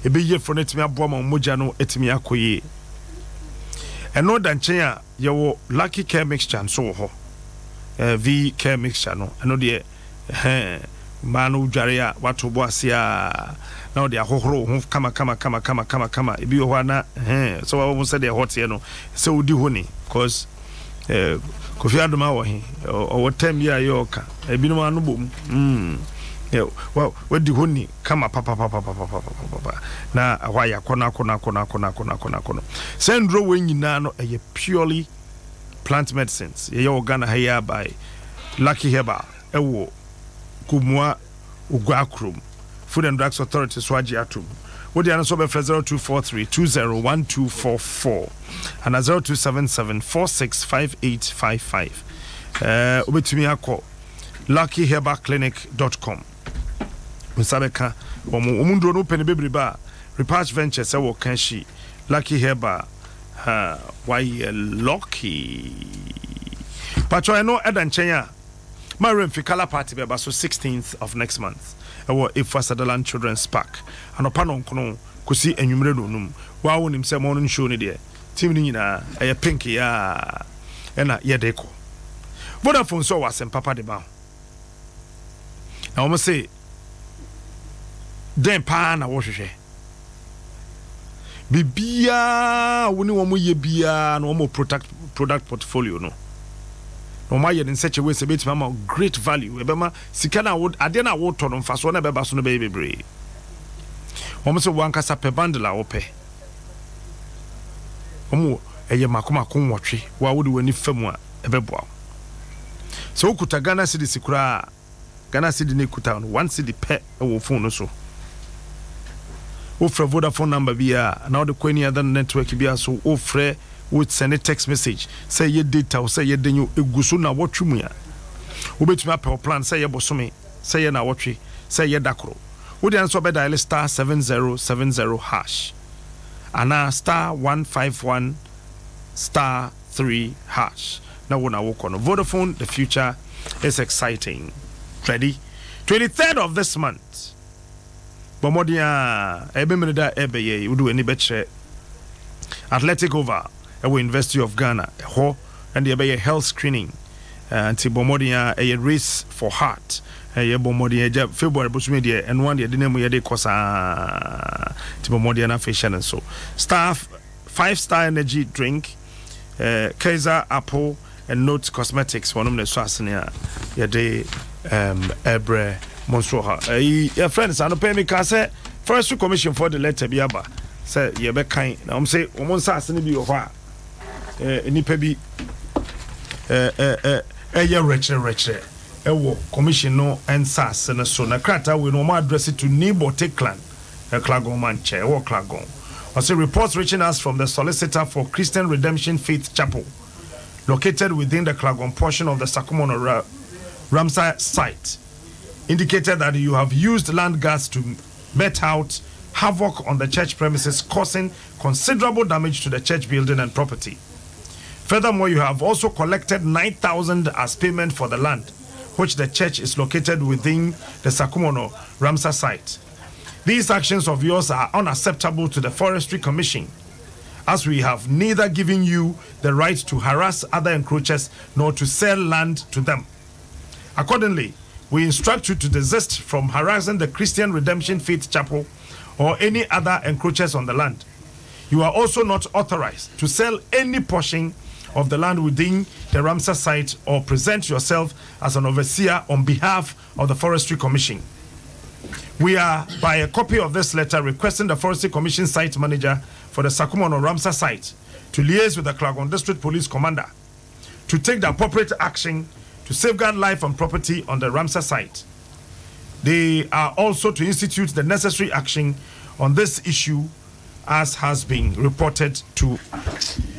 e be ye for netimi aboa ma moja no etimi akoye eno danchen a ye wo Lucky Care mixture so ho V Care mixture no eno de manu dware a wato bo ase a na de ahohoro ho kama e bi ho na so wo say de hot ye no se odi ho ni cause Kofi Adoma wo he o tem ya yoka e bi no anu bom well wadi ho ni kama papa na ahwa ya kona sendro we nyina no e purely plant medicines ye organ here by Lucky Herba e wo Kumwa Ugwakrum Food and Drugs Authority Swaji Atum. What the answer be 0243 201244 and 0277 465855. Ubetumi akọ luckyherbaclinic.com. Musabeka omundo no pen bebreba Repatch Ventures e wo kanshi Lucky Herba why lucky Pacho I know Edan Chenya Mariam Fikala party be so 16th of next month. Ewo Ifa Sutherland Children's Park. Anopano nkono kusi enwumre no num. Wa wonim se mo no show ne de. Team ni nyina eye pink ya. Ena ye deko. Vodafone so wasem papa de ba. Na omo say den pa na wo hwehwe. Bibia woni wo mo ye bia na wo mo product portfolio no. No my in such a way say bit mama great value ebema sika na would ade na wo to no mfa so na beba so no be bebre omo so wankasa pe bundle a wo pe omo eye makoma ko nwotwe wa wo de wani fam a ebeboa so ukuta Ghana city sikura Ghana city ne kuta no 1 city pe wo phone no so offer Vodafone number bia now the any other network bia so offer would send a text message say your data or say your denyo egusu na watchu mu ya wobetumi apɛ plan say your bosome say na watwe say your dakro would answer by dial star 7070 hash ana star 151 star 3 hash now when I walk on Vodafone the future is exciting. Ready? 23rd of this month Bomodia Ebemenida Ebeye would do any better Athletic Oval University of Ghana and the Ebeye health screening anti Bomodia a race for heart Bomodia February Bush Media and one year dinner we had a cosa Bomodia na fashion and so staff 5-star energy drink Kaiser Apple and Notes Cosmetics one of the swasania yade Ebre Monsoha your friends I no pay me can say first commission for the letter biaba say ye be kind na say omon sasene bi wo fa nipa bi ye reche ewo commission no and sasene so na krata we no address it to Nibote clan Klagon manche ewo Klagon also reports reaching us from the solicitor for Christian Redemption Faith Chapel located within the Klagon portion of the Sakumono Ramsar site indicated that you have used land gas to met out havoc on the church premises, causing considerable damage to the church building and property. Furthermore, you have also collected 9,000 as payment for the land, which the church is located within the Sakumono Ramsar site. These actions of yours are unacceptable to the Forestry Commission, as we have neither given you the right to harass other encroachers nor to sell land to them. Accordingly, we instruct you to desist from harassing the Christian Redemption Faith Chapel or any other encroachers on the land. You are also not authorized to sell any portion of the land within the Ramsar site or present yourself as an overseer on behalf of the Forestry Commission. We are, by a copy of this letter, requesting the Forestry Commission site manager for the Sakumono Ramsar site to liaise with the Klagon District Police Commander to take the appropriate action to safeguard life and property on the Ramsar site. They are also to institute the necessary action on this issue as has been reported to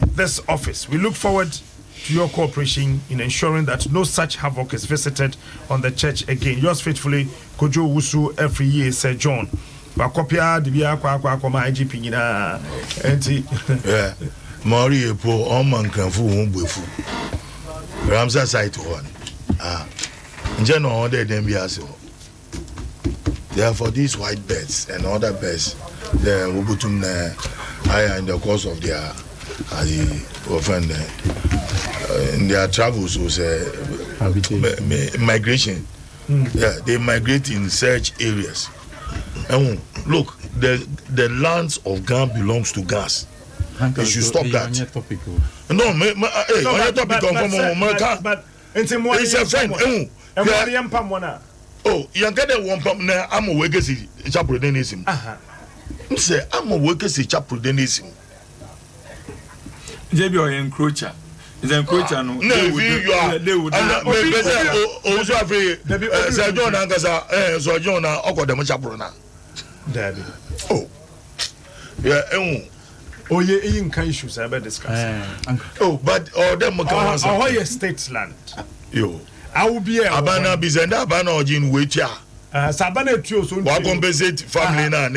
this office. We look forward to your cooperation in ensuring that no such havoc is visited on the church again. Yours faithfully, Kojo Wusu, every year, Sir John. Bakopia, Dibia, Kwakwa, IGP, yeah. Mario Po, Oman Kanfu, Umbufu. Ramsar site one. In general, they then be as well. Therefore, these white birds and other birds, they will put them higher in the course of their in their travels was migration. Yeah, they migrate in such areas. And look, the lands of Ghana belongs to gas. They should stop that. No, but it's a friend. Oh, you get a one pump now. I'm a worker, chaprodenism. Say, I'm a worker, chaprodenism. JB or encroacher. Is encroacher no? No, you are. They would. Also, Sir John Ankasa, so John, Oko de Chaprona. Daddy. Oh, yeah, oh, yeah, in issues I better discuss. Oh, but all them our state land. Yo. I will be a Abana Bizenda, Abana Ojin, which ya Sabana Trio, so compensate family now,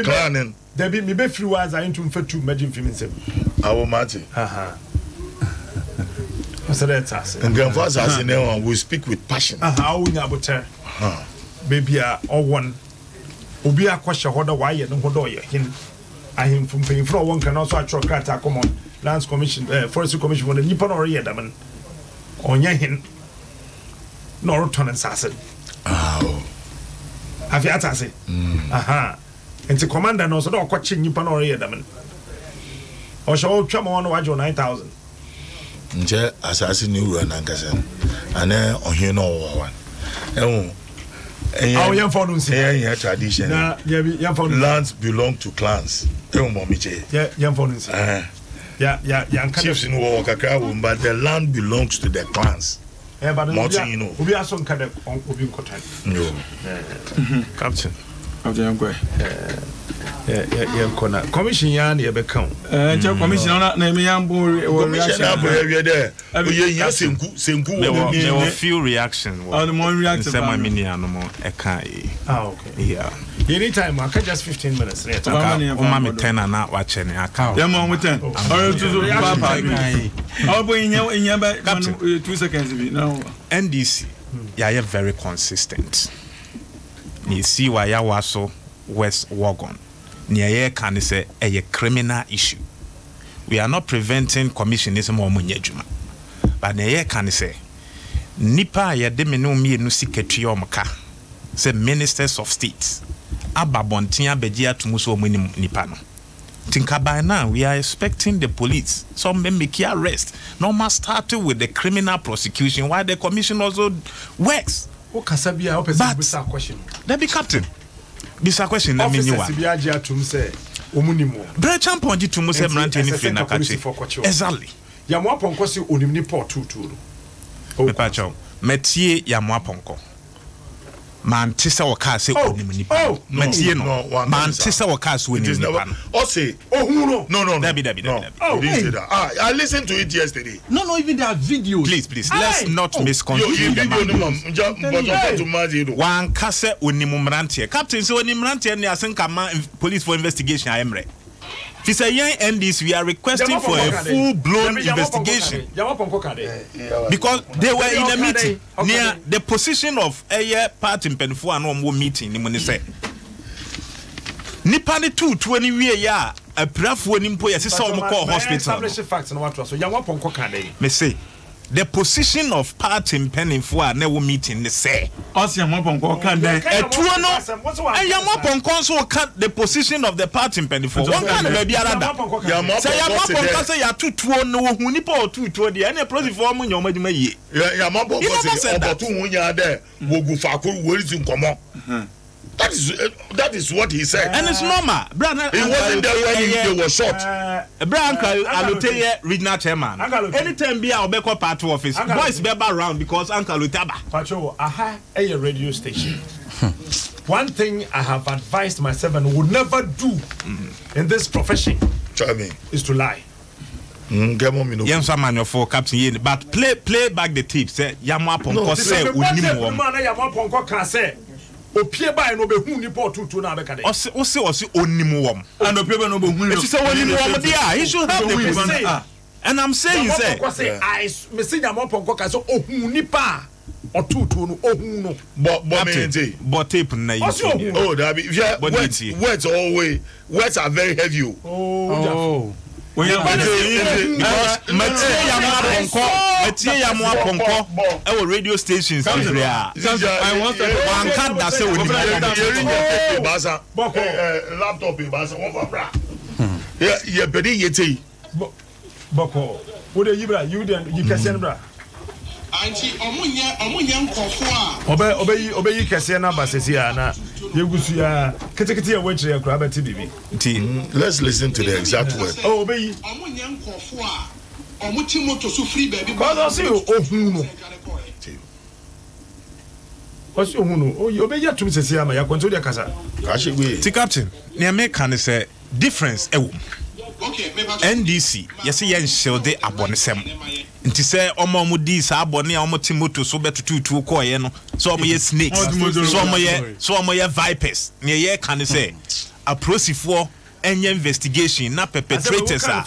clan. There be me few words I into for 2 imagine film. Our Marty. So that's us. And grandfather we speak with passion. How we about her? Baby, or one. Obi a question what why you don't go him. I him from paying for one can also attract crata come on. Lands Commission, Forestry Commission for the Nippon or Yedaman. On Yahin. No return and assassin. Oh, have you assassin? Aha. And the commander knows not watching Nippon or Yedaman. Or shall come on watch your 9,000. Nje assassin you run Ankasan. And then on here no one. Our young found tradition. Lands belong to clans. Yeah, young found yeah, chiefs in war, but the land belongs to the clans. Yeah, but you know. We are some kind of no. Captain. Captain Young. kona commission ya na be kan commission na me yambo commission na boy we there we yin senku there were few reaction the more reaction some mini anomo e kan okay yeah anytime I can just 15 minutes later o me 10 na wa che ne aka dem on with 10 or to papa oh boy in ba 2 seconds bi now NDC ya very consistent ni see why ya waso West Wagon near can say a criminal issue. We are not preventing commissionism or munyejuma. But near can say Nipa ya demino mi no secretary omka say ministers of states ababontia bejia tumuso munim nipa no. Tinka by now we are expecting the police some make arrest. Normal started with the criminal prosecution while the commission also works. O kasabia o person bisa question. Let be captain. This question let me know. Bre champion ji tumu se mrante ni fi na kache. Exactly. Ya mo aponko se onim ni port tutu. Me pa chaw. Metie ya mo aponko. Man tisa waka se onim ni pa. Metie no. Man tisa waka se onim ni pa. O say ohun no. Dabi. You didn't say that. I listened to it yesterday. No, even there are videos. Please. Let's not misconstrue the man. One kase onim mrante. Captain say onim mrante ni asenka man police for investigation amre. If it's a young NDs, we are requesting for a full-blown investigation because they were in a meeting near the position of a part in Penfo and one meeting. Nipani 220 year a prafo nimpo yesi sa omko hospital. Me say the position of part in Penfo and one meeting they say. Osiamoponko can then Yamoponko so cut the position of the part in Penfo. One can be arada. Say Yamoponko say ya 220 no hu nipa o 220 and a process for mu nyoma djuma yi. Yamoponko say obotu hu nya there wogu fakuru wori tin komo. That is what he said. And it's normal. He wasn't there when they were shot. Uncle Aloteye regional chairman. Anytime be our Obeko party office, boys be around because Uncle Lutaba. Pacho, aha, a radio station. One thing I have advised myself and would never do in this profession is to lie. Yes, man, for Captain, but play back the tips. Say Yamoponko say Yamoponko can say. Opie ba no be hu ni port tutu na abeka dey. Osi onimu wom. And opie ba no be hu no. It is onimu wom there. He should have the position. And I'm saying say I me say Yamoponko ka so ohun nipa o tutu no ohun no. But tape na you. Oh, that be words always words are very heavy. Oh. When you because Matie Yamoponko our radio stations I want to one card that say we laptop in Basa one for bra. Yeah, bedi yete. Boko. Wo dey yibra you kese bra. Anti omunye nkofo a obeyi kese na basesi ya na yegusu ya ketekete ya wechire akura beti bibi. Let's listen to the exact word. Oh, obeyi omunye nkofo a omuti moto so free baby because I say ohun no. What's your hunu? Oh, you obey to Mrs. Yama, ya control your casa. The captain, near me can say difference. NDC, yes, yen shall de abonisem. Nti say omo mudi sa abone omo timoto so betutu tu ko ye no. So omo ye snakes. So omo ye vipers. Ne ye can say a prosifo any investigation na perpetrators are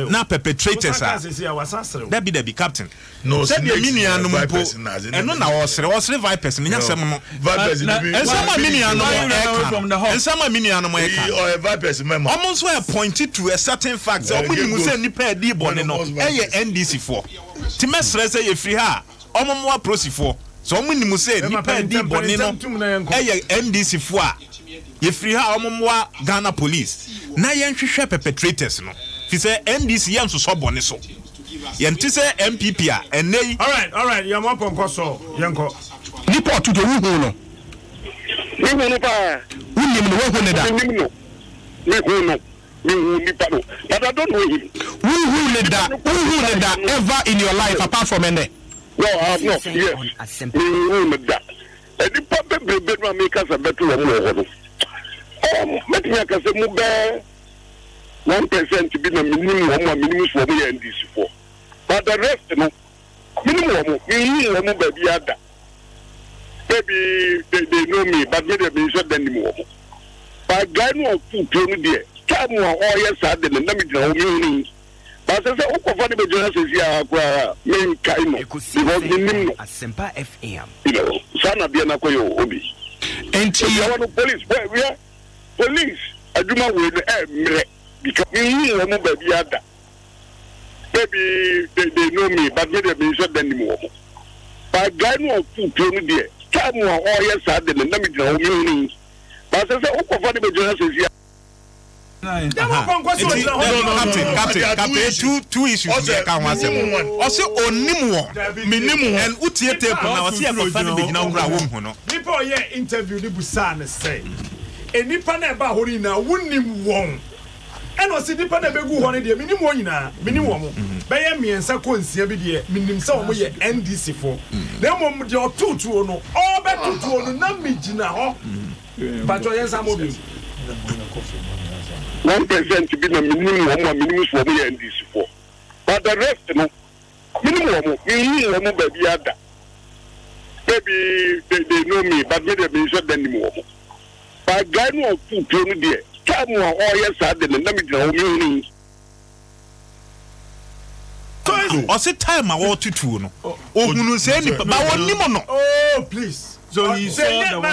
na perpetrators are that be captain no said the minian vipers and no na was vipers ni nyasem no vipers and some minian from the hall and some minian mo or vipers member almost were pointed to a certain fact so we mu say nipa di bone no e NDC for ti mesre say ye free ha omo mo prosifo so omo ni mu say nipa di bone no e NDC for ye free ha omomwa Ghana police na yen hwehwe perpetrators no fi say NDC yen so bone so yen ti say MPP a enei all right Yamoponko so yenko nipa to the hu no ni pa unim no hu ne da ni nipa no but I don't know him who ne da ever in your life apart from ene no I have not yes ni da nipa be no make us a better one no Let me say mube 1% be na minimum for me and this for. But the rest no minimum baby ada. Maybe they know me, but maybe they shot them anymore. But guy no food there. Come on, yes, I didn't let me know me. But I said, oh, for the business is here, main kind of Asempa FM. You know, son of Bianakoyo Obi. And police, where we are police, I do not win because me, I'm baby ada. Maybe they know me, but maybe they shot them anymore. But guy no food there. Come on, yes, I didn't let me know me. But I said, oh, for the business is here. Captain, two issues here can one say. Also onimu minimum and utie tape na wase e fa no begina wura wo hu no. People here interview ni busa na say. Enipa na ba hori na wonim won. And was nipa na begu ho ne de minim won nyina, minim wo mo. Be ye miensa ko nsia bi de minim sa wo ye NDC fo. Na mom de otutu no, o be tutu no na migina ho. But yo yensa mo bi. 1% be na minimum for me and this for. But the rest no minimum baby ada. Maybe they know me, but maybe they shot them anymore. But guy no food there. Come on, yes, I didn't let me know me. Or say time I want to no. Oh, you say any, but one oh, please. So he saw the one.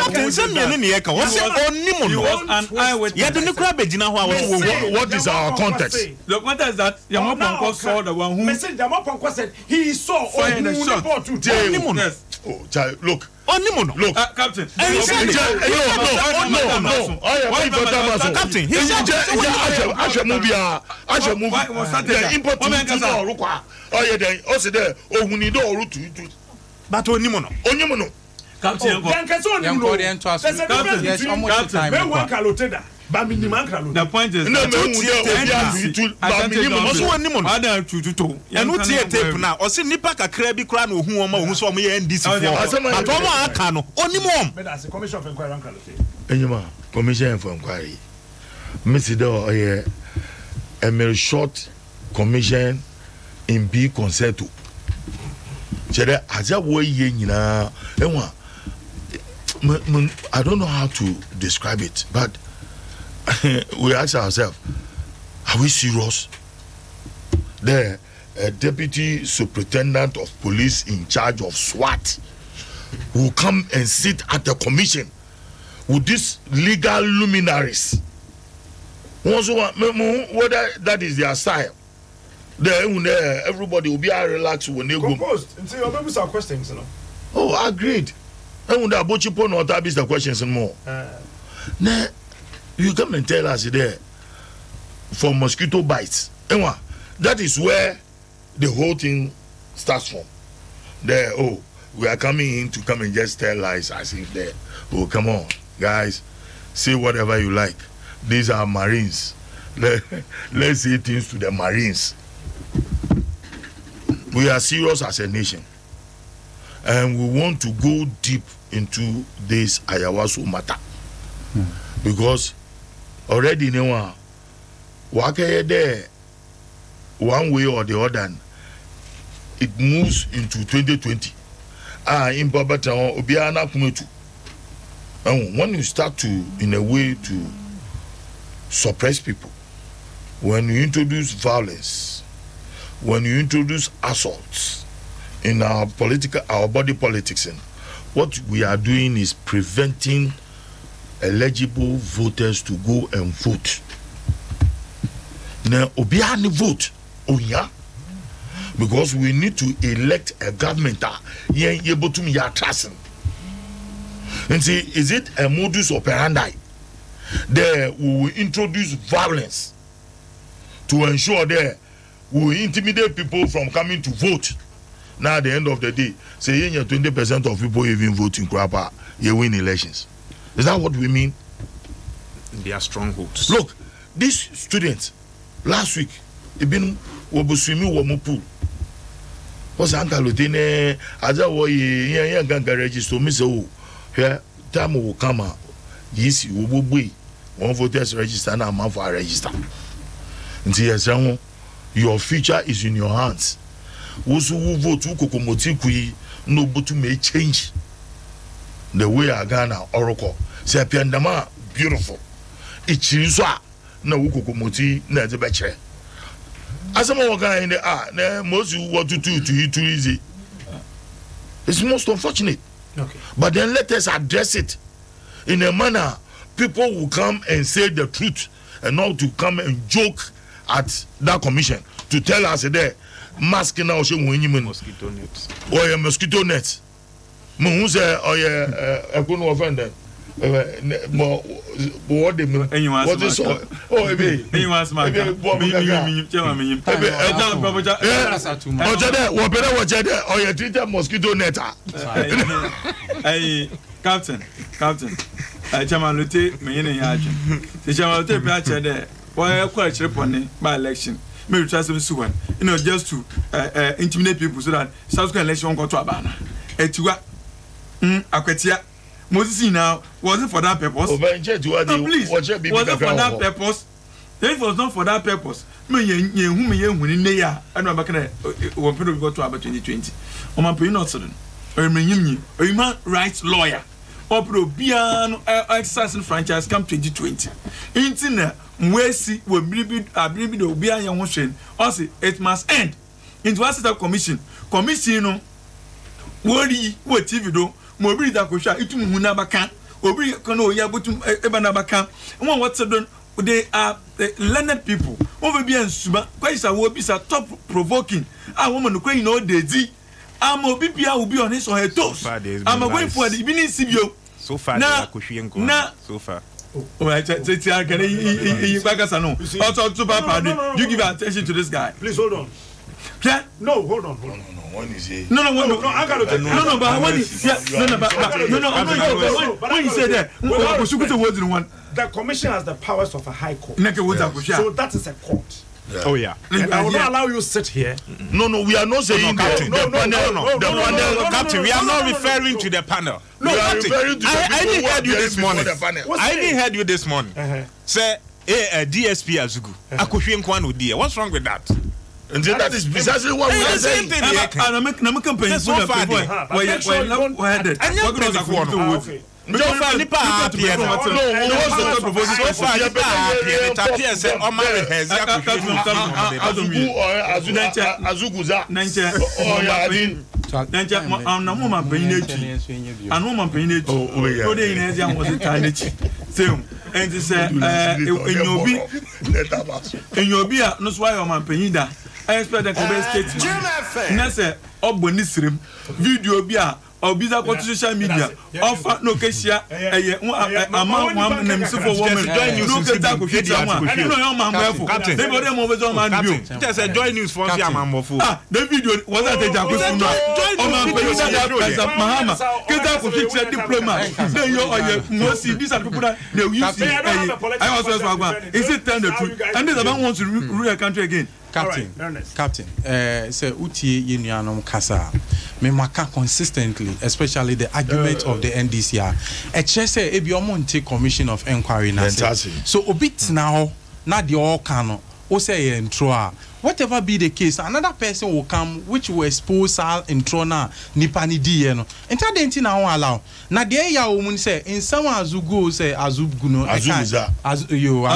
What is our context? The context is that Yamaponko saw the one who said he saw fired the shot. Oh, child, look. Look, Captain. No. Captain, he said, I shall move the important to know. Oh, yeah, then also there. Oh, we need all route to. But Onimono. Captain, the point is and who tape now or see nipa kakra bi kra no hu oma hu so mo ye NDC for but omo aka no onimom me that's a commission of inquiry an kalote enyuma commission for inquiry Mr. Do a mere short commission in B concerto chere aja wo ye nyina enwa I don't know how to describe it, but we ask ourselves, are we serious? The deputy superintendent of police in charge of SWAT will come and sit at the commission with these legal luminaries. Whether that is their style. Everybody will be relaxed when they go. Composed until your babies are questions, you know. Oh, agreed. And when Bochipo no tabis the questions and more. Nah, you come and tell us there for mosquito bites. And that is where the whole thing starts from. There, oh, we are coming in to come and just tell lies as if there. Oh, come on, guys, say whatever you like. These are Marines. Let's say things to the Marines. We are serious as a nation. And we want to go deep into this Ayawaso matter. Because already now, there, one way or the other, it moves into 2020. In Babatown, Obiana Kumetu. And when you start to, in a way, to suppress people, when you introduce violence, when you introduce assaults in our body politics, what we are doing is preventing eligible voters to go and vote. Now, Obiani vote, oh yeah, because we need to elect a government that able to me trusting. And see, is it a modus operandi? There we will introduce violence to ensure that we will intimidate people from coming to vote. Now at the end of the day, say 20% of people even voting Krapa, you win elections. Is that what we mean? They are strongholds. Look, these students last week they've been swimming pool. What's Uncle Lieutenant? As I was here, register me so here time will come out. Yes, you will be one voters register na man for register nti yesɛ your future is in your hands wosu wo vote kokomoti kui no butu may change the way Ghana oroko say piandama beautiful ichiri so a na wo kokomoti na de be kire asama wo Ghana in the na most what to do too easy. It's most unfortunate. Okay. But then let us address it in a manner people will come and say the truth and not to come and joke at that commission to tell us there mask now mosquito net or a mosquito net. Who say oh yeah I couldn't offend them. What they mean? What is oh ebe? You want smack? Oh yeah treat mosquito net. Hey captain chairman Lute me yin yaje the chairman Lute be ache there why quite chire pone by election me try some suwan just to intimidate people so that subsequent election won't go to abana etiwa akwetia Moses now was it for that purpose? No, please. Was it for that purpose? If it was not for that purpose, me who me in the year and I'm back there. When people go to about 2020, I'm a pretty not certain. A human rights lawyer. Or piano exercising franchise come 2020. Internet we see we believe the Obia young motion. Also, it must end. Into a set of commission. Commission worry what TV do. Mobili da kosha itu muhuna baka obiri kono ya botum eba na baka what's done they are learned people over be ansuba kwisa wo bisa top provoking woman no kwin no dey am obi bia will be on his or her toes I'm going for the bini sibio so far na kohwie nko so far oh I can you bagasa no also papa you give attention to this guy please hold on. Yeah? No, hold on. When is it? No, I got to but when you say that, the commission has the powers of a high court. Yes. So that is a court. Yeah. Oh yeah. And I will not allow you to sit here. No, we are not saying Captain. the panel. Captain, we are not referring to the panel. No, Captain. I didn't heard you this morning. I didn't heard you this morning. Say, DSP Azugu. Akohwie nkwa no die. What's wrong with that? And that is precisely what we are saying. And I'm campaign so far. So far, Nipa appear. No, so far, Nipa appear. It appears that Omar has Azuguza. I expect that Kobe statement. Nase oboni sirim video bia obiza ko social media offer no kesia ama one name for woman no get that go fit am no your man mefo they go dem over your man bio just join news for see amamofo the video was that the jago no o man pe that president Mahama get that go fit diploma then you mosi these are people that they use I also is it tell the truth and this man wants to rule a country again. Captain, say utie yenuanom kasa me maka consistently, especially the argument of the NDCR. E che say ebi omo nte commission of inquiry na say. So obit now na the all can o say intro a whatever be the case another person will come which will expose our intro na nipa ni die no. Enta de nti na won allow. Na de ya o mun say in some azugo say azugu no azuguza azugo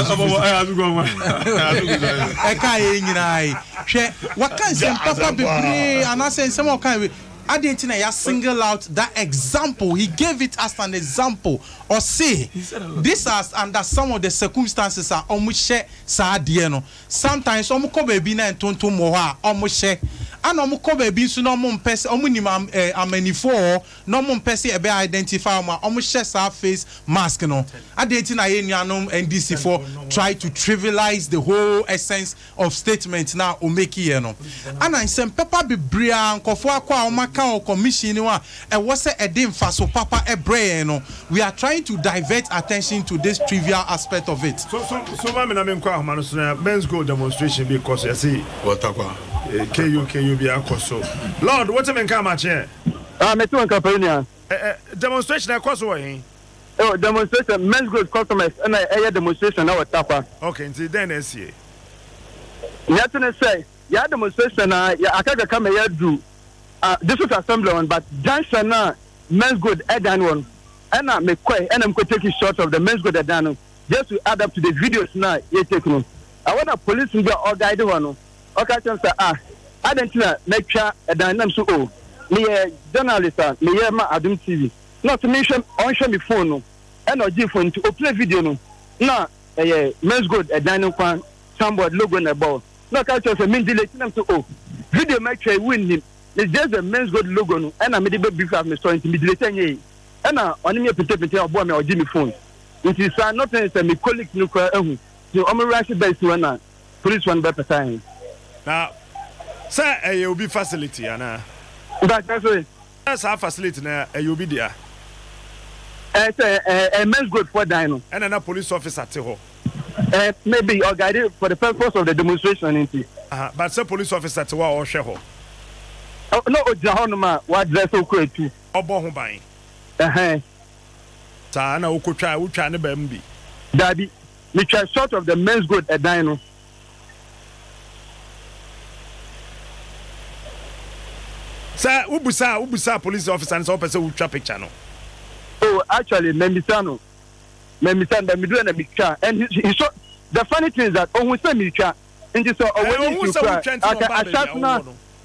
eka e nyina hwe waka nsem papa bebre anase nsem o kan we Adentina ya single out that example. He gave it as an example. Or say this as under some of the circumstances are omushe sa no. Sometimes omuko baby na entonto moha omushe. And omuko baby so no mum pese omunima amanifo no mum pese ebe identify ma omushe sa face mask no. Adentina ye nuanom NDC for try to trivialize the whole essence of statement now omeki no. And I sem papa be bria nkofo akwa omaka o commission wa e wo se edin faso papa ebre no. We are trying to divert attention to this trivial aspect of it. So mama na menkwa ahoma so men's go demonstration because you see what akwa KU be akoso. Lord, what am enka ma che? Me to enka pania. Demonstration akoso wo hin. demonstration men's good customers and a demonstration now tapa. Okay, until then SCA. Nothing say, yeah, demonstration, I can't come here do. This is assembly one, but junction now, men's good, Edan one. And I make quite, and I'm going to take a shot of the men's good Edan just to add up to the videos now, you're taking. I want a police to get all guide one. Okay, I don't know, make sure Edan so old. Me a journalist, me a ma Adum TV. Not to mention, on show me phone, and I give phone to play video. No, men's good, Edan one, somebody logo on the ball. No, I just mean deleting them to video make sure win him. It's just a men's good logo, and I made a baby for me starting to be deleting. And I only me to boy me or Jimmy phone. It is not a me colleague nuclear. So I'm a rush based one, police one better time. Now, sir, you'll be facility, and that's our facility now, you'll be there. A men's good for Dino. And a police officer at home. Maybe or guided for the purpose of the demonstration. But some police officer to our share. Oh, no, Jahonoma, what dress so great too. Obo buying. Sana Ukucha, Uchana Bambi. Daddy, which are short of the men's good at Dino. Sir, Ubusa police officer and so person who traffic channel. Oh, actually, Memisano, the middle and the picture. And he shot. The funny thing is that we say Micha, and you saw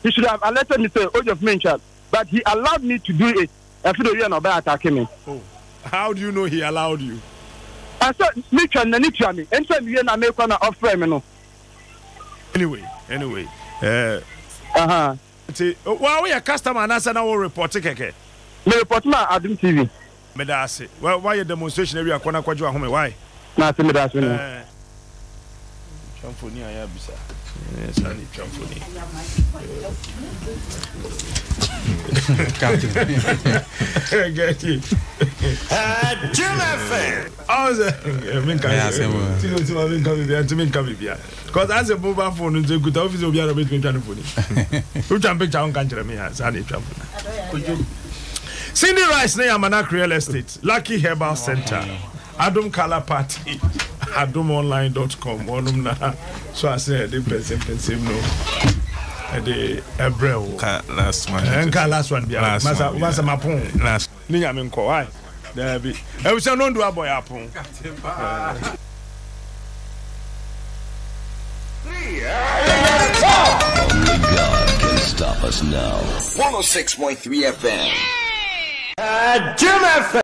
he should have alerted me to Age of Mention, but he allowed me to do it. I feel you're not attacking me. Oh, how do you know he allowed you? I said, Micha and Nichami, and some you and make one off frame. Anyway, well, we are customer and answer now report. Me report my Adam TV. Medasi. Well, why a demonstration area? Kona kwa jua home? Why? Not Medasi. Chamfoni ayabisa. Yes, I need chamfoni. Get you. Jim FM. I was because as a mobile phone, you could office of your between telephone. Who can picture on country? Me has any chamfoni. Cindy Rice, Nayamanak Real Estate, Lucky Herbal Center, Adum Color Party, adumonline.com. So I said, the person no. The Ebrel last one. And last one, Masa Mapon. Last Ningamin Kawai. There be. I was not do a boy upon. Only God can stop us now. 106.3 FM. Jim FM.